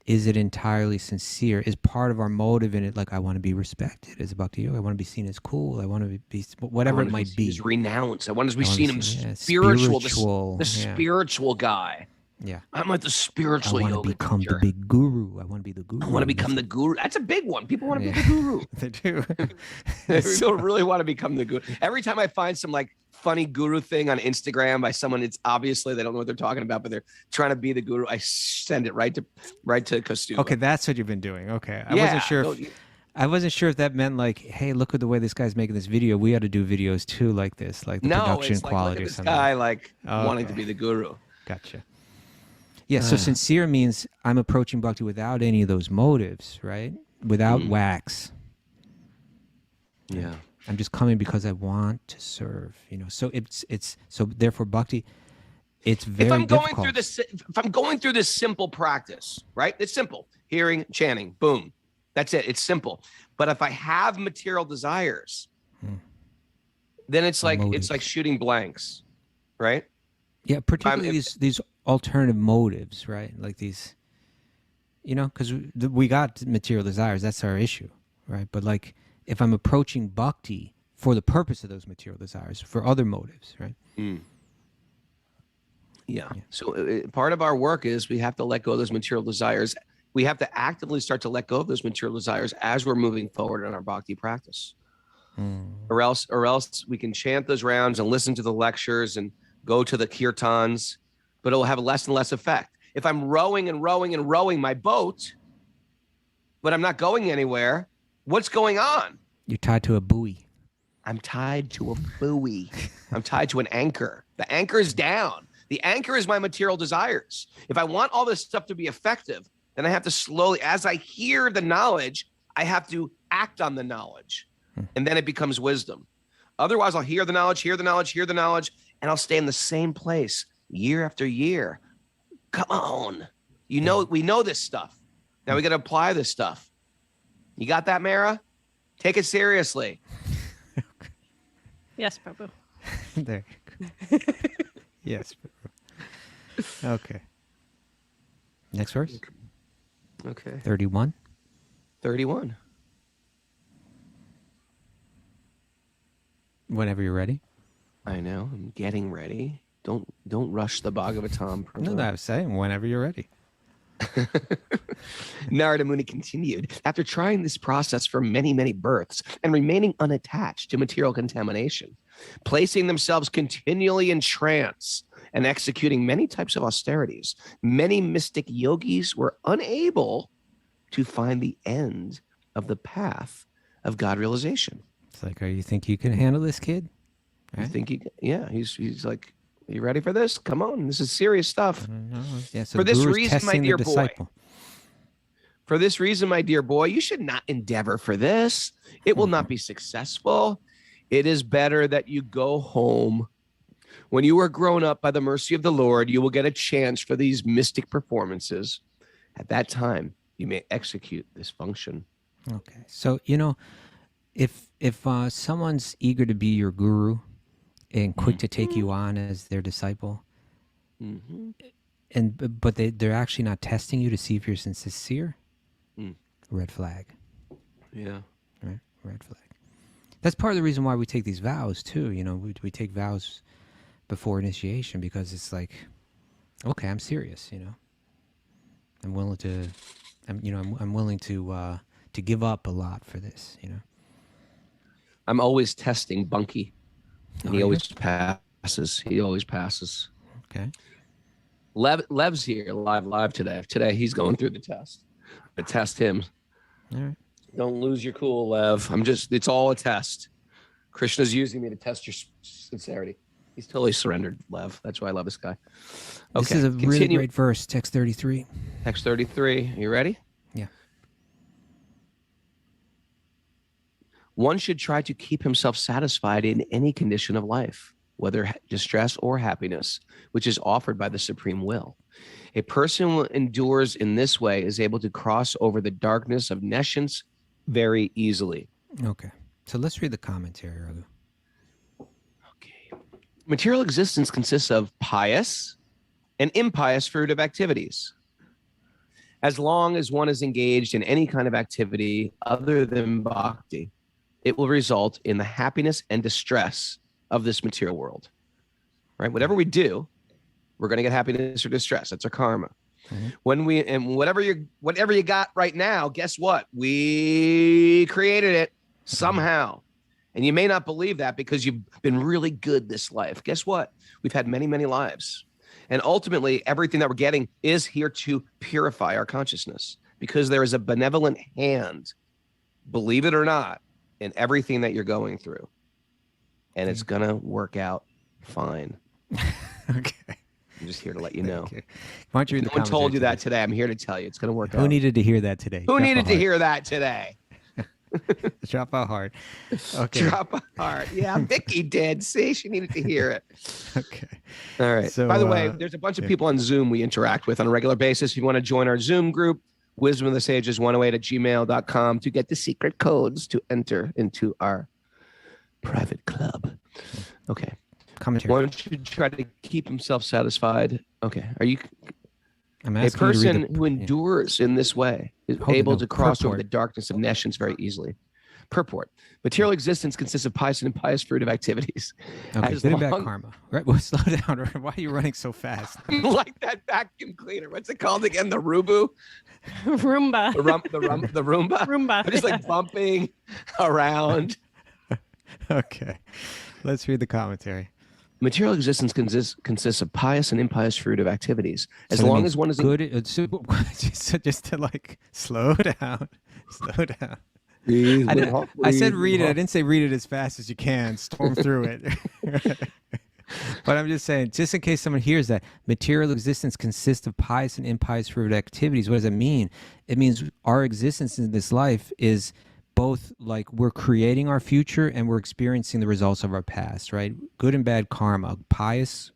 is it entirely sincere? Is part of our motive in it like, I want to be respected as a Bhakti-yogi? I want to be seen as cool. I want to be whatever it might be. Renounced. I want to be seen as spiritual. The spiritual guy. Yeah. I'm like the spiritual yoga. I want to become the big guru. I want to be the guru. I want to become the guru. That's a big one. People want to be the guru. They do. People really want to become the guru. Every time I find some like funny guru thing on Instagram by someone, it's obviously they don't know what they're talking about, but they're trying to be the guru. I send it right to Kaustubha. Okay, that's what you've been doing. Okay, I wasn't sure. I wasn't sure if that meant like, hey, look at the way this guy's making this video. We ought to do videos too, like this, like the production quality or something. Guy like wanting to be the guru. Gotcha. Yeah, so sincere means I'm approaching bhakti without any of those motives, right? Without wax. Yeah. I'm just coming because I want to serve, So it's so therefore bhakti, it's very difficult. If I'm going through this simple practice, right? It's simple. Hearing, chanting, boom. That's it. It's simple. But if I have material desires, then it's like shooting blanks, right? Yeah, particularly these alternative motives, right? Like these, because we got material desires. That's our issue, right? But like, if I'm approaching bhakti for the purpose of those material desires, for other motives, right? Yeah. So part of our work is we have to let go of those material desires. We have to actively start to let go of those material desires as we're moving forward in our bhakti practice. Or else we can chant those rounds and listen to the lectures and go to the kirtans, but it'll have less and less effect. If I'm rowing and rowing and rowing my boat, but I'm not going anywhere, what's going on? You're tied to a buoy. I'm tied to a buoy. I'm tied to an anchor. The anchor is down. The anchor is my material desires. If I want all this stuff to be effective, then I have to slowly, as I hear the knowledge, I have to act on the knowledge. And then it becomes wisdom. Otherwise, I'll hear the knowledge, and I'll stay in the same place year after year. Come on. We know this stuff. Now we got to apply this stuff. You got that, Mara? Take it seriously. Yes, Prabhu. There you go. Yes, Prabhu. Okay. Next verse. Okay. 31. 31. Whenever you're ready. I know. I'm getting ready. Don't rush the Bhagavatam. No, I was saying whenever you're ready. Narada Muni continued, after trying this process for many, many births and remaining unattached to material contamination, placing themselves continually in trance and executing many types of austerities, many mystic yogis were unable to find the end of the path of God realization. It's like, you think you can handle this, kid? Right? You think he's like, are you ready for this? Come on, this is serious stuff. Yeah, so for this reason, my dear boy. For this reason, my dear boy, you should not endeavor for this. It will not be successful. It is better that you go home. When you are grown up by the mercy of the Lord, you will get a chance for these mystic performances. At that time, you may execute this function. Okay. So, if someone's eager to be your guru and quick to take you on as their disciple, but they're actually not testing you to see if you're sincere, red flag. Yeah. Right? Red flag. That's part of the reason why we take these vows too. We take vows before initiation because it's like, okay, I'm serious. I'm willing to, I'm willing to give up a lot for this. I'm always testing Bunky. And he always passes. He always passes. Okay. Lev's here live today. Today he's going through the test. I test him. All right. Don't lose your cool, Lev. It's all a test. Krishna's using me to test your sincerity. He's totally surrendered, Lev. That's why I love this guy. Okay. This is a really great verse, text 33. Text 33. You ready? Yeah. One should try to keep himself satisfied in any condition of life, whether distress or happiness, which is offered by the supreme will. A person who endures in this way is able to cross over the darkness of nescience very easily. Okay. So let's read the commentary, Raghu. Okay. Material existence consists of pious and impious fruitive activities. As long as one is engaged in any kind of activity other than bhakti, it will result in the happiness and distress of this material world. Right? Whatever we do, we're going to get happiness or distress. That's our karma. Mm-hmm. Whatever you got right now, guess what? We created it somehow. And you may not believe that because you've been really good this life. Guess what? We've had many, many lives. And ultimately, everything that we're getting is here to purify our consciousness because there is a benevolent hand, believe it or not, in everything that you're going through. And it's going to work out fine. Okay. I'm just here to let you know. Okay. Why don't you read the no one told you today? that today. I'm here to tell you it's going to work out. Who needed to hear that today? Who needed to hear that today? Drop a heart. Okay. Drop a heart. Yeah, Vicky did. See, she needed to hear it. Okay. All right. So, by the way, there's a bunch of people on Zoom we interact with on a regular basis. If you want to join our Zoom group, wisdomofthesages108@gmail.com to get the secret codes to enter into our private club. Okay. Commentary. One should try to keep himself satisfied. Okay. Are you I'm a asking person you to read who endures in this way is able to cross over the darkness of nescience very easily. Purport. Material existence consists of pious and impious fruitive activities. Okay, good and bad karma. Right, well, slow down. Why are you running so fast? Like that vacuum cleaner. What's it called again? The Rubu? Roomba. The Roomba? Roomba. I'm just like bumping around. Okay. Let's read the commentary. Material existence consists of pious and impious fruitive activities. As So that long means as one is good, just to like slow down. I said read it. I didn't say read it as fast as you can. Storm through it. But I'm just saying, just in case someone hears that, material existence consists of pious and impious fruitive activities. What does it mean? It means our existence in this life is both like we're creating our future and we're experiencing the results of our past, right? Good and bad karma. Pious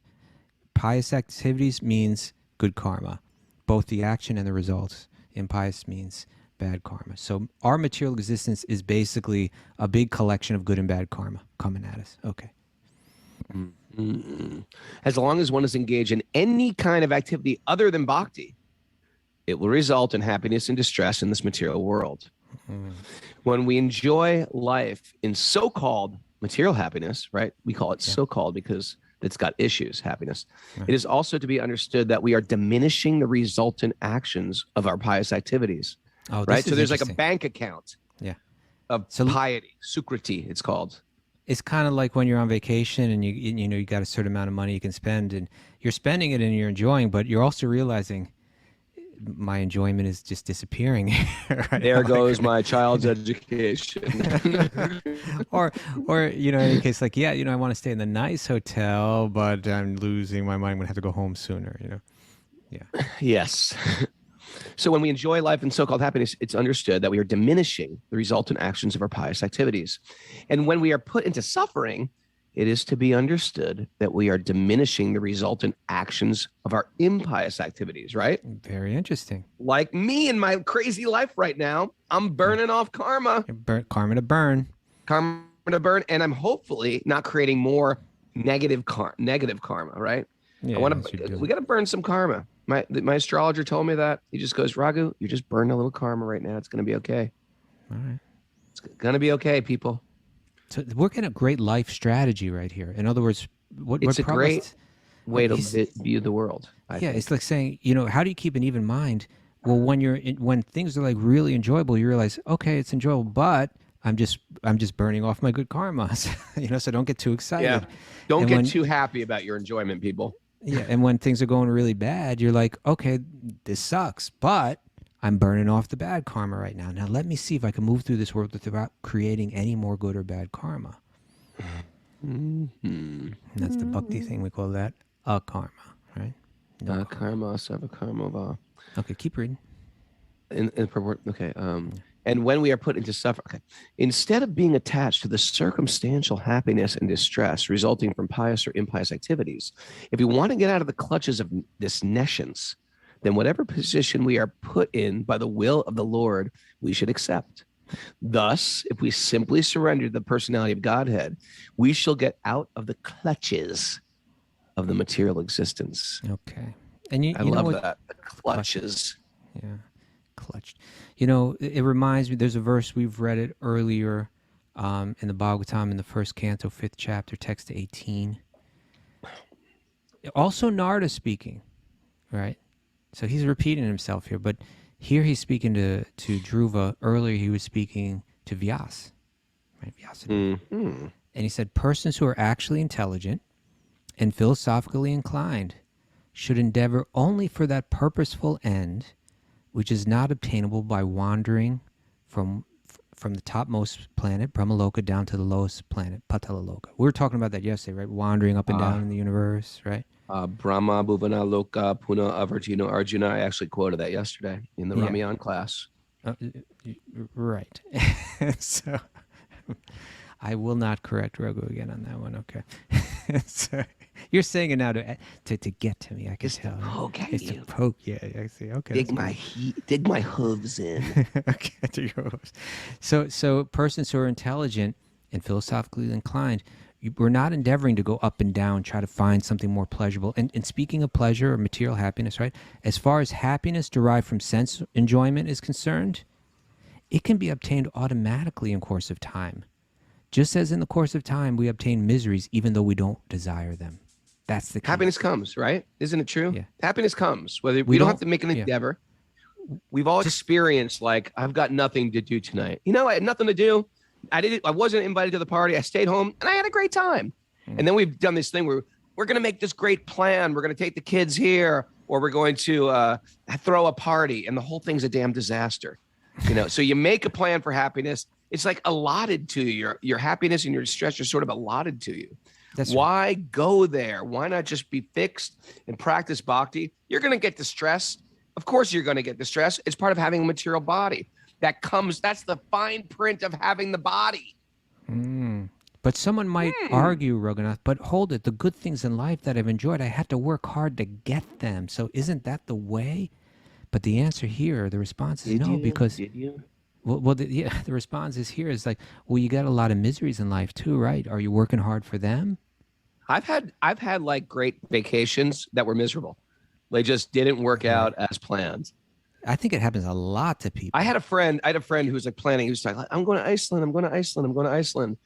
activities means good karma, both the action and the results. Impious means bad karma. So our material existence is basically a big collection of good and bad karma coming at us. Okay. Mm-hmm. As long as one is engaged in any kind of activity other than bhakti, it will result in happiness and distress in this material world. Mm. When we enjoy life in so-called material happiness, right? We call it so-called because it's got issues, happiness. Right. It is also to be understood that we are diminishing the resultant actions of our pious activities. Oh, right? So there's like a bank account of so, piety, sukriti, it's called. It's kind of like when you're on vacation and you got a certain amount of money you can spend and you're spending it and you're enjoying, but you're also realizing my enjoyment is just disappearing. Right? There goes my child's education. or in any case, like, I want to stay in the nice hotel, but I'm losing my mind. I'm gonna have to go home sooner. Yeah. Yes. So when we enjoy life and so-called happiness, it's understood that we are diminishing the resultant actions of our pious activities. And when we are put into suffering, it is to be understood that we are diminishing the resultant actions of our impious activities, right? Very interesting. Like me in my crazy life right now, I'm burning off karma. Karma to burn. Karma to burn. And I'm hopefully not creating more negative karma, right? Yeah, we got to burn some karma. My astrologer told me that. He just goes, Raghu, you're just burning a little karma right now. It's going to be okay. All right. It's going to be okay, people. So we're getting a great life strategy right here. In other words, it's a great way to view the world. I think. It's like saying, how do you keep an even mind? Well, when things are like really enjoyable, you realize, okay, it's enjoyable, but I'm just burning off my good karma. So don't get too excited. Yeah. Don't And get when- too happy about your enjoyment, people. Yeah, and when things are going really bad, you're like, okay, this sucks, but I'm burning off the bad karma right now. Now let me see if I can move through this world without creating any more good or bad karma. Mm-hmm. And that's the bhakti thing. We call that a karma, right? No Karma, sava karma va. Okay, keep reading. Okay. And when we are put into suffering, okay. Instead of being attached to the circumstantial happiness and distress resulting from pious or impious activities, if we want to get out of the clutches of this nescience, then whatever position we are put in by the will of the Lord, we should accept. Thus, if we simply surrender to the personality of Godhead, we shall get out of the clutches of the material existence. Okay. And you I know love what? that. The clutches. Yeah, clutched. It reminds me, there's a verse, we've read it earlier in the Bhagavatam in the first canto, 5th chapter, text 18. Also Narada speaking, right? So he's repeating himself here, but here he's speaking to Druva. Earlier he was speaking to Vyas, right? Vyasadeva. Mm-hmm. And he said, persons who are actually intelligent and philosophically inclined should endeavor only for that purposeful end which is not obtainable by wandering from the topmost planet, Brahmaloka, down to the lowest planet, Patalaloka. We were talking about that yesterday, right? Wandering up and down in the universe, right? Brahma, Bhuvana, Loka, Puna, Avartino, Arjuna. I actually quoted that yesterday in the Ramayan class. Right. So I will not correct Raghu again on that one, okay? So you're saying it now to get to me, I can tell. Poke at It's you. to poke, yeah, I see. Okay. Dig my hooves in. Okay, to your hooves. So persons who are intelligent and philosophically inclined, we're not endeavoring to go up and down, try to find something more pleasurable. And speaking of pleasure or material happiness, right? As far as happiness derived from sense enjoyment is concerned, it can be obtained automatically in course of time. Just as in the course of time, we obtain miseries even though we don't desire them. That's the key. Happiness comes, right? Isn't it true? Yeah. Happiness comes. Whether we don't have to make an endeavor. We've all experienced, like, I've got nothing to do tonight. I had nothing to do. I wasn't invited to the party. I stayed home and I had a great time. And then we've done this thing where we're going to make this great plan. We're going to take the kids here, or we're going to throw a party, and the whole thing's a damn disaster. So you make a plan for happiness. It's like allotted to you. Your happiness and your distress are sort of allotted to you. That's Why go there? Why not just be fixed and practice bhakti? You're going to get distressed. Of course you're going to get distressed. It's part of having a material body. That's the fine print of having the body. But someone might argue, Raghunath, but hold it. The good things in life that I've enjoyed, I had to work hard to get them. So isn't that the way? But the answer here, the response is no, because... Did you? Well, the response is here is like, well, you got a lot of miseries in life too, right? Are you working hard for them? I've had like great vacations that were miserable. They just didn't work out as planned. I think it happens a lot to people. I had a friend who was like planning. He was like, I'm going to Iceland. I'm going to Iceland. I'm going to Iceland.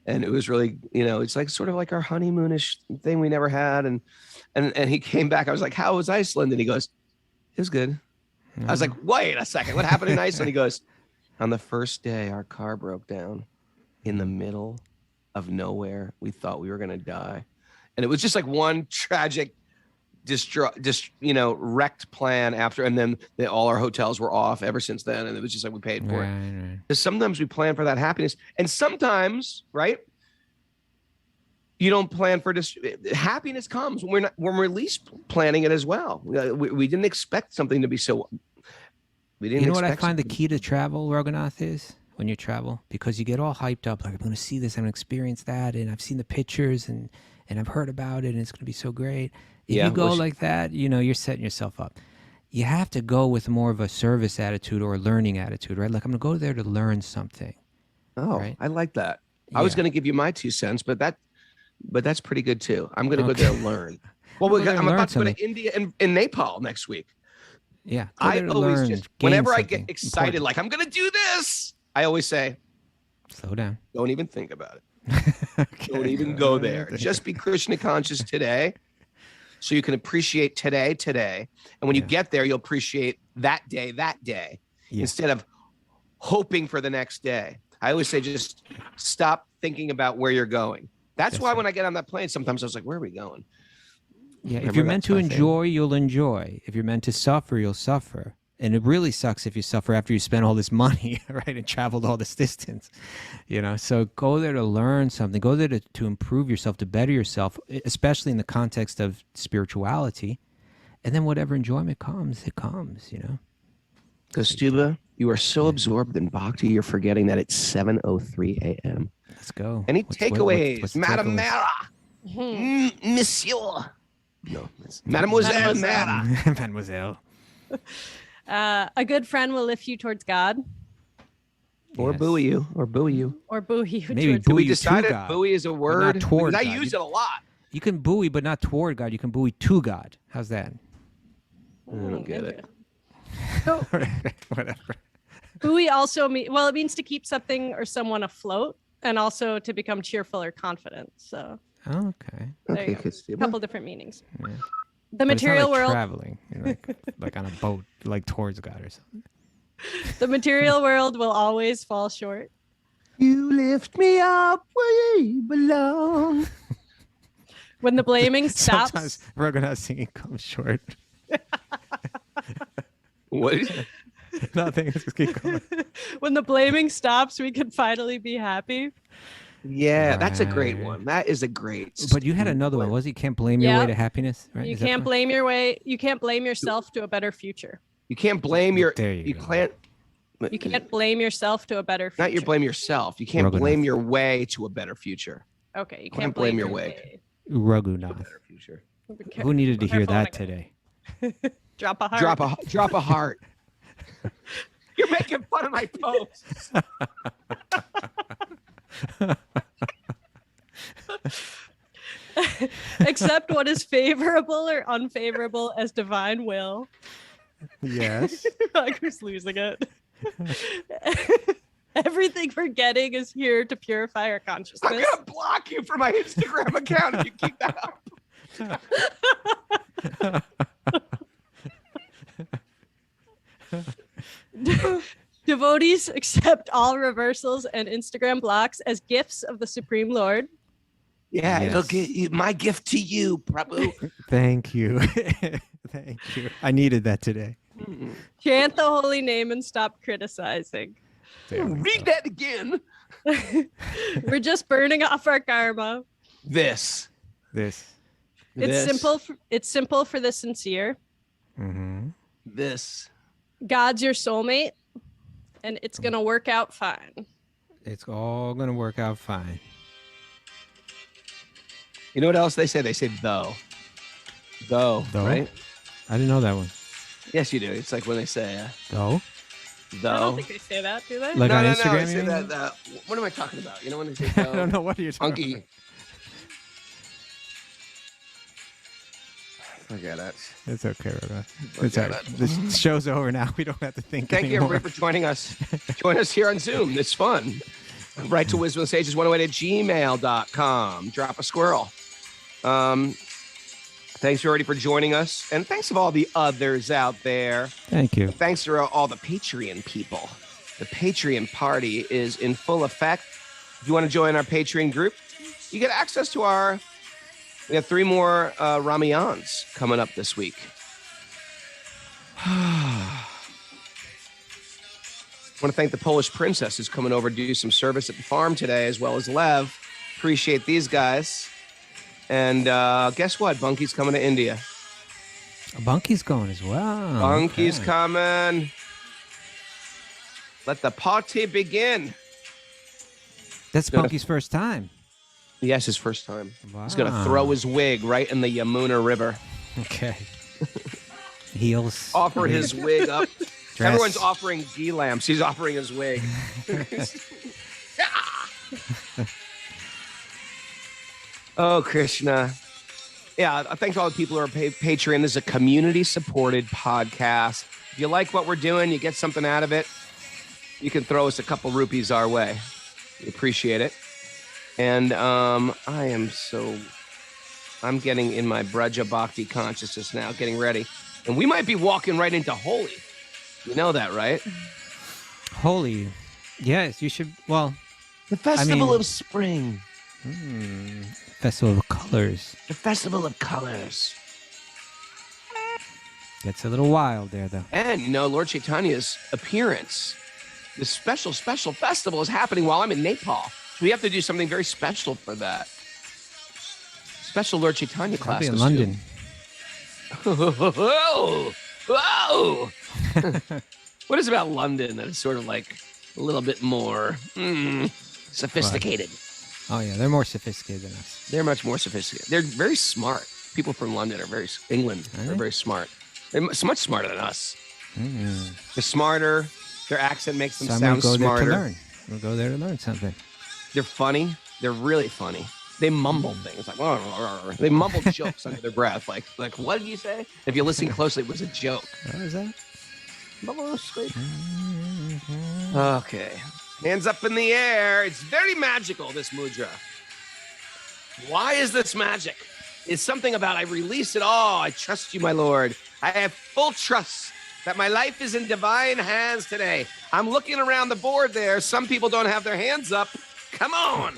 And it was really, it's like sort of like our honeymoonish thing we never had. And he came back. I was like, how was Iceland? And he goes, it was good. I was like, wait a second. What happened in Iceland? He goes, on the first day, our car broke down in the middle of nowhere. We thought we were going to die. And it was just like one tragic, wrecked plan after. And then all our hotels were off ever since then. And it was just like we paid for it. Because sometimes we plan for that happiness. And sometimes, right, you don't plan for this. Happiness comes when we're least planning it as well. We didn't expect something to be so... You know what I find the key to travel, Raghunath, is when you travel? Because you get all hyped up, like, I'm going to see this, I'm going to experience that, and I've seen the pictures, and I've heard about it, and it's going to be so great. If you go like that, you're setting yourself up. You have to go with more of a service attitude or a learning attitude, right? Like, I'm going to go there to learn something. Oh, right? I like that. I was going to give you my 2 cents, but that's pretty good too. I'm going to go there and learn. Well, I'm about to go to India and Nepal next week. Yeah, I always just, whenever I get excited, like I'm going to do this, I always say, slow down. Don't even think about it. Okay. Don't even go there. Just be Krishna conscious today so you can appreciate today. And when you get there, you'll appreciate that day, instead of hoping for the next day. I always say just stop thinking about where you're going. That's why right. when I get on that plane, sometimes I was like, where are we going? Yeah, if Remember, you're meant that's to my thing. enjoy, you'll enjoy. If you're meant to suffer, you'll suffer. And it really sucks if you suffer after you spend all this money, right, and traveled all this distance, So go there to learn something. Go there to improve yourself, to better yourself, especially in the context of spirituality. And then whatever enjoyment comes, it comes, Kaustubha, you are so absorbed in Bhakti, you're forgetting that it's 7:03 a.m. Let's go. Any takeaways, what's the Madame takeaways? Mara? Monsieur. No, it's Mademoiselle Mara. Mademoiselle. A good friend will lift you towards God, Or Yes. buoy you, or buoy you. or buoy you Maybe towards buoy We you decided to God. buoy is a not word. toward Because I God. use it a lot. You can buoy, but not toward God. You can buoy to God. How's that? I don't get it. So, Whatever. buoy also it means to keep something or someone afloat, and also to become cheerful or confident. So Okay. there Okay, you go. A Kaustubha. couple different meanings. Yeah. The But it's not material like world. traveling, like on a boat, like towards God or something. The material world will always fall short. You lift me up where you belong. When the blaming stops. Sometimes Raghunath singing comes short. What? Nothing. Just keep going. When the blaming stops, we can finally be happy. Yeah, that's a great Right. one. That is a great. But you had another one, was it? You can't blame your way Yeah. to happiness, right? You Is that can't the one? You can't blame yourself to a better future. You can't blame your. There you go. can't. You can't blame yourself to a better future. Not your blame yourself. You can't Raghunath. blame your way to a better future. Okay, you Can't can't blame blame your your way. Raghunath. Better future. Who needed to Put her hear phone that again. today? Drop a heart. Drop a heart. You're making fun of my posts. Accept what is favorable or unfavorable as divine will. Yes. Like who's losing it? Everything we're getting is here to purify our I'm consciousness. gonna block you from my Instagram account if you keep that up. Devotees accept all reversals and Instagram blocks as gifts of the Supreme Lord. Yeah, Yes. it'll get you, my gift to you, Prabhu. Thank you. Thank you. I needed that today. Chant the holy name and stop criticizing. There we Read go. that again. We're just burning off our karma. This. This. This. It's simple for the sincere. Mm-hmm. This. God's your soulmate, and it's gonna work out fine. It's all going to work out fine. You know what else they say? They say though. Though, Though? right? I didn't know that one. Yes, you do. It's like when they say Though? I though. don't think they say that, do they? Like no, on no, Instagram? no. They you say mean? that. What am I talking about? You know when they say I though? don't know what you're talking Funky. Forget it. It's okay, Raghunath. It's all Forget right. it. The show's over now. We don't have to think Thank you, anymore. everybody, for joining us. Join us here on Zoom. It's fun. Write to wisdom sages 108 at gmail.com. Drop a squirrel. Thanks, everybody, for joining us. And thanks to all the others out there. Thank you. Thanks to all the Patreon people. The Patreon party is in full effect. If you want to join our Patreon group, you get access to we have 3 more Ramayans coming up this week. I want to thank the Polish princess who's coming over to do some service at the farm today, as well as Lev. Appreciate these guys. And guess what? Bunky's coming to India. Bunky's going as well. Bunky's Okay. coming. Let the party begin. That's Bunky's first time. Yes, his first time. Wow. He's going to throw his wig right in the Yamuna River. Okay. Heels. Offer his wig up. Dress. Everyone's offering ghee lamps. He's offering his wig. Oh, Krishna. Yeah, thanks to all the people who are Patreon. This is a community-supported podcast. If you like what we're doing, you get something out of it, you can throw us a couple rupees our way. We appreciate it. And I'm getting in my Braja Bhakti consciousness now, getting ready. And we might be walking right into holy. You know that, right? Holy. Yes, you should. Well, The festival mean- of spring. Festival of Colors. The festival of colors. Gets a little wild there, though. And, you know, Lord Chaitanya's appearance, this special festival is happening while I'm in Nepal. So we have to do something very special for that. Special Lord Chaitanya I'll class. be in costume. London. Whoa! Whoa! What is about London that is sort of like a little bit more sophisticated? Oh yeah, they're more sophisticated than us. They're much more sophisticated. They're very smart. People from London are England Are are they? very smart. They're much smarter than us. Mm. They're smarter. Their accent makes them So I'm gonna sound go smarter. there to learn. We'll go there to learn something. They're funny. They're really funny. They mumble things like they mumble jokes under their breath. Like what did you say? If you listen closely, it was a joke. What is that? Okay. Hands up in the air. It's very magical, this mudra. Why is this magic? It's something about I release it all. I trust you, my Lord. I have full trust that my life is in divine hands today. I'm looking around the board there. Some people don't have their hands up. Come on.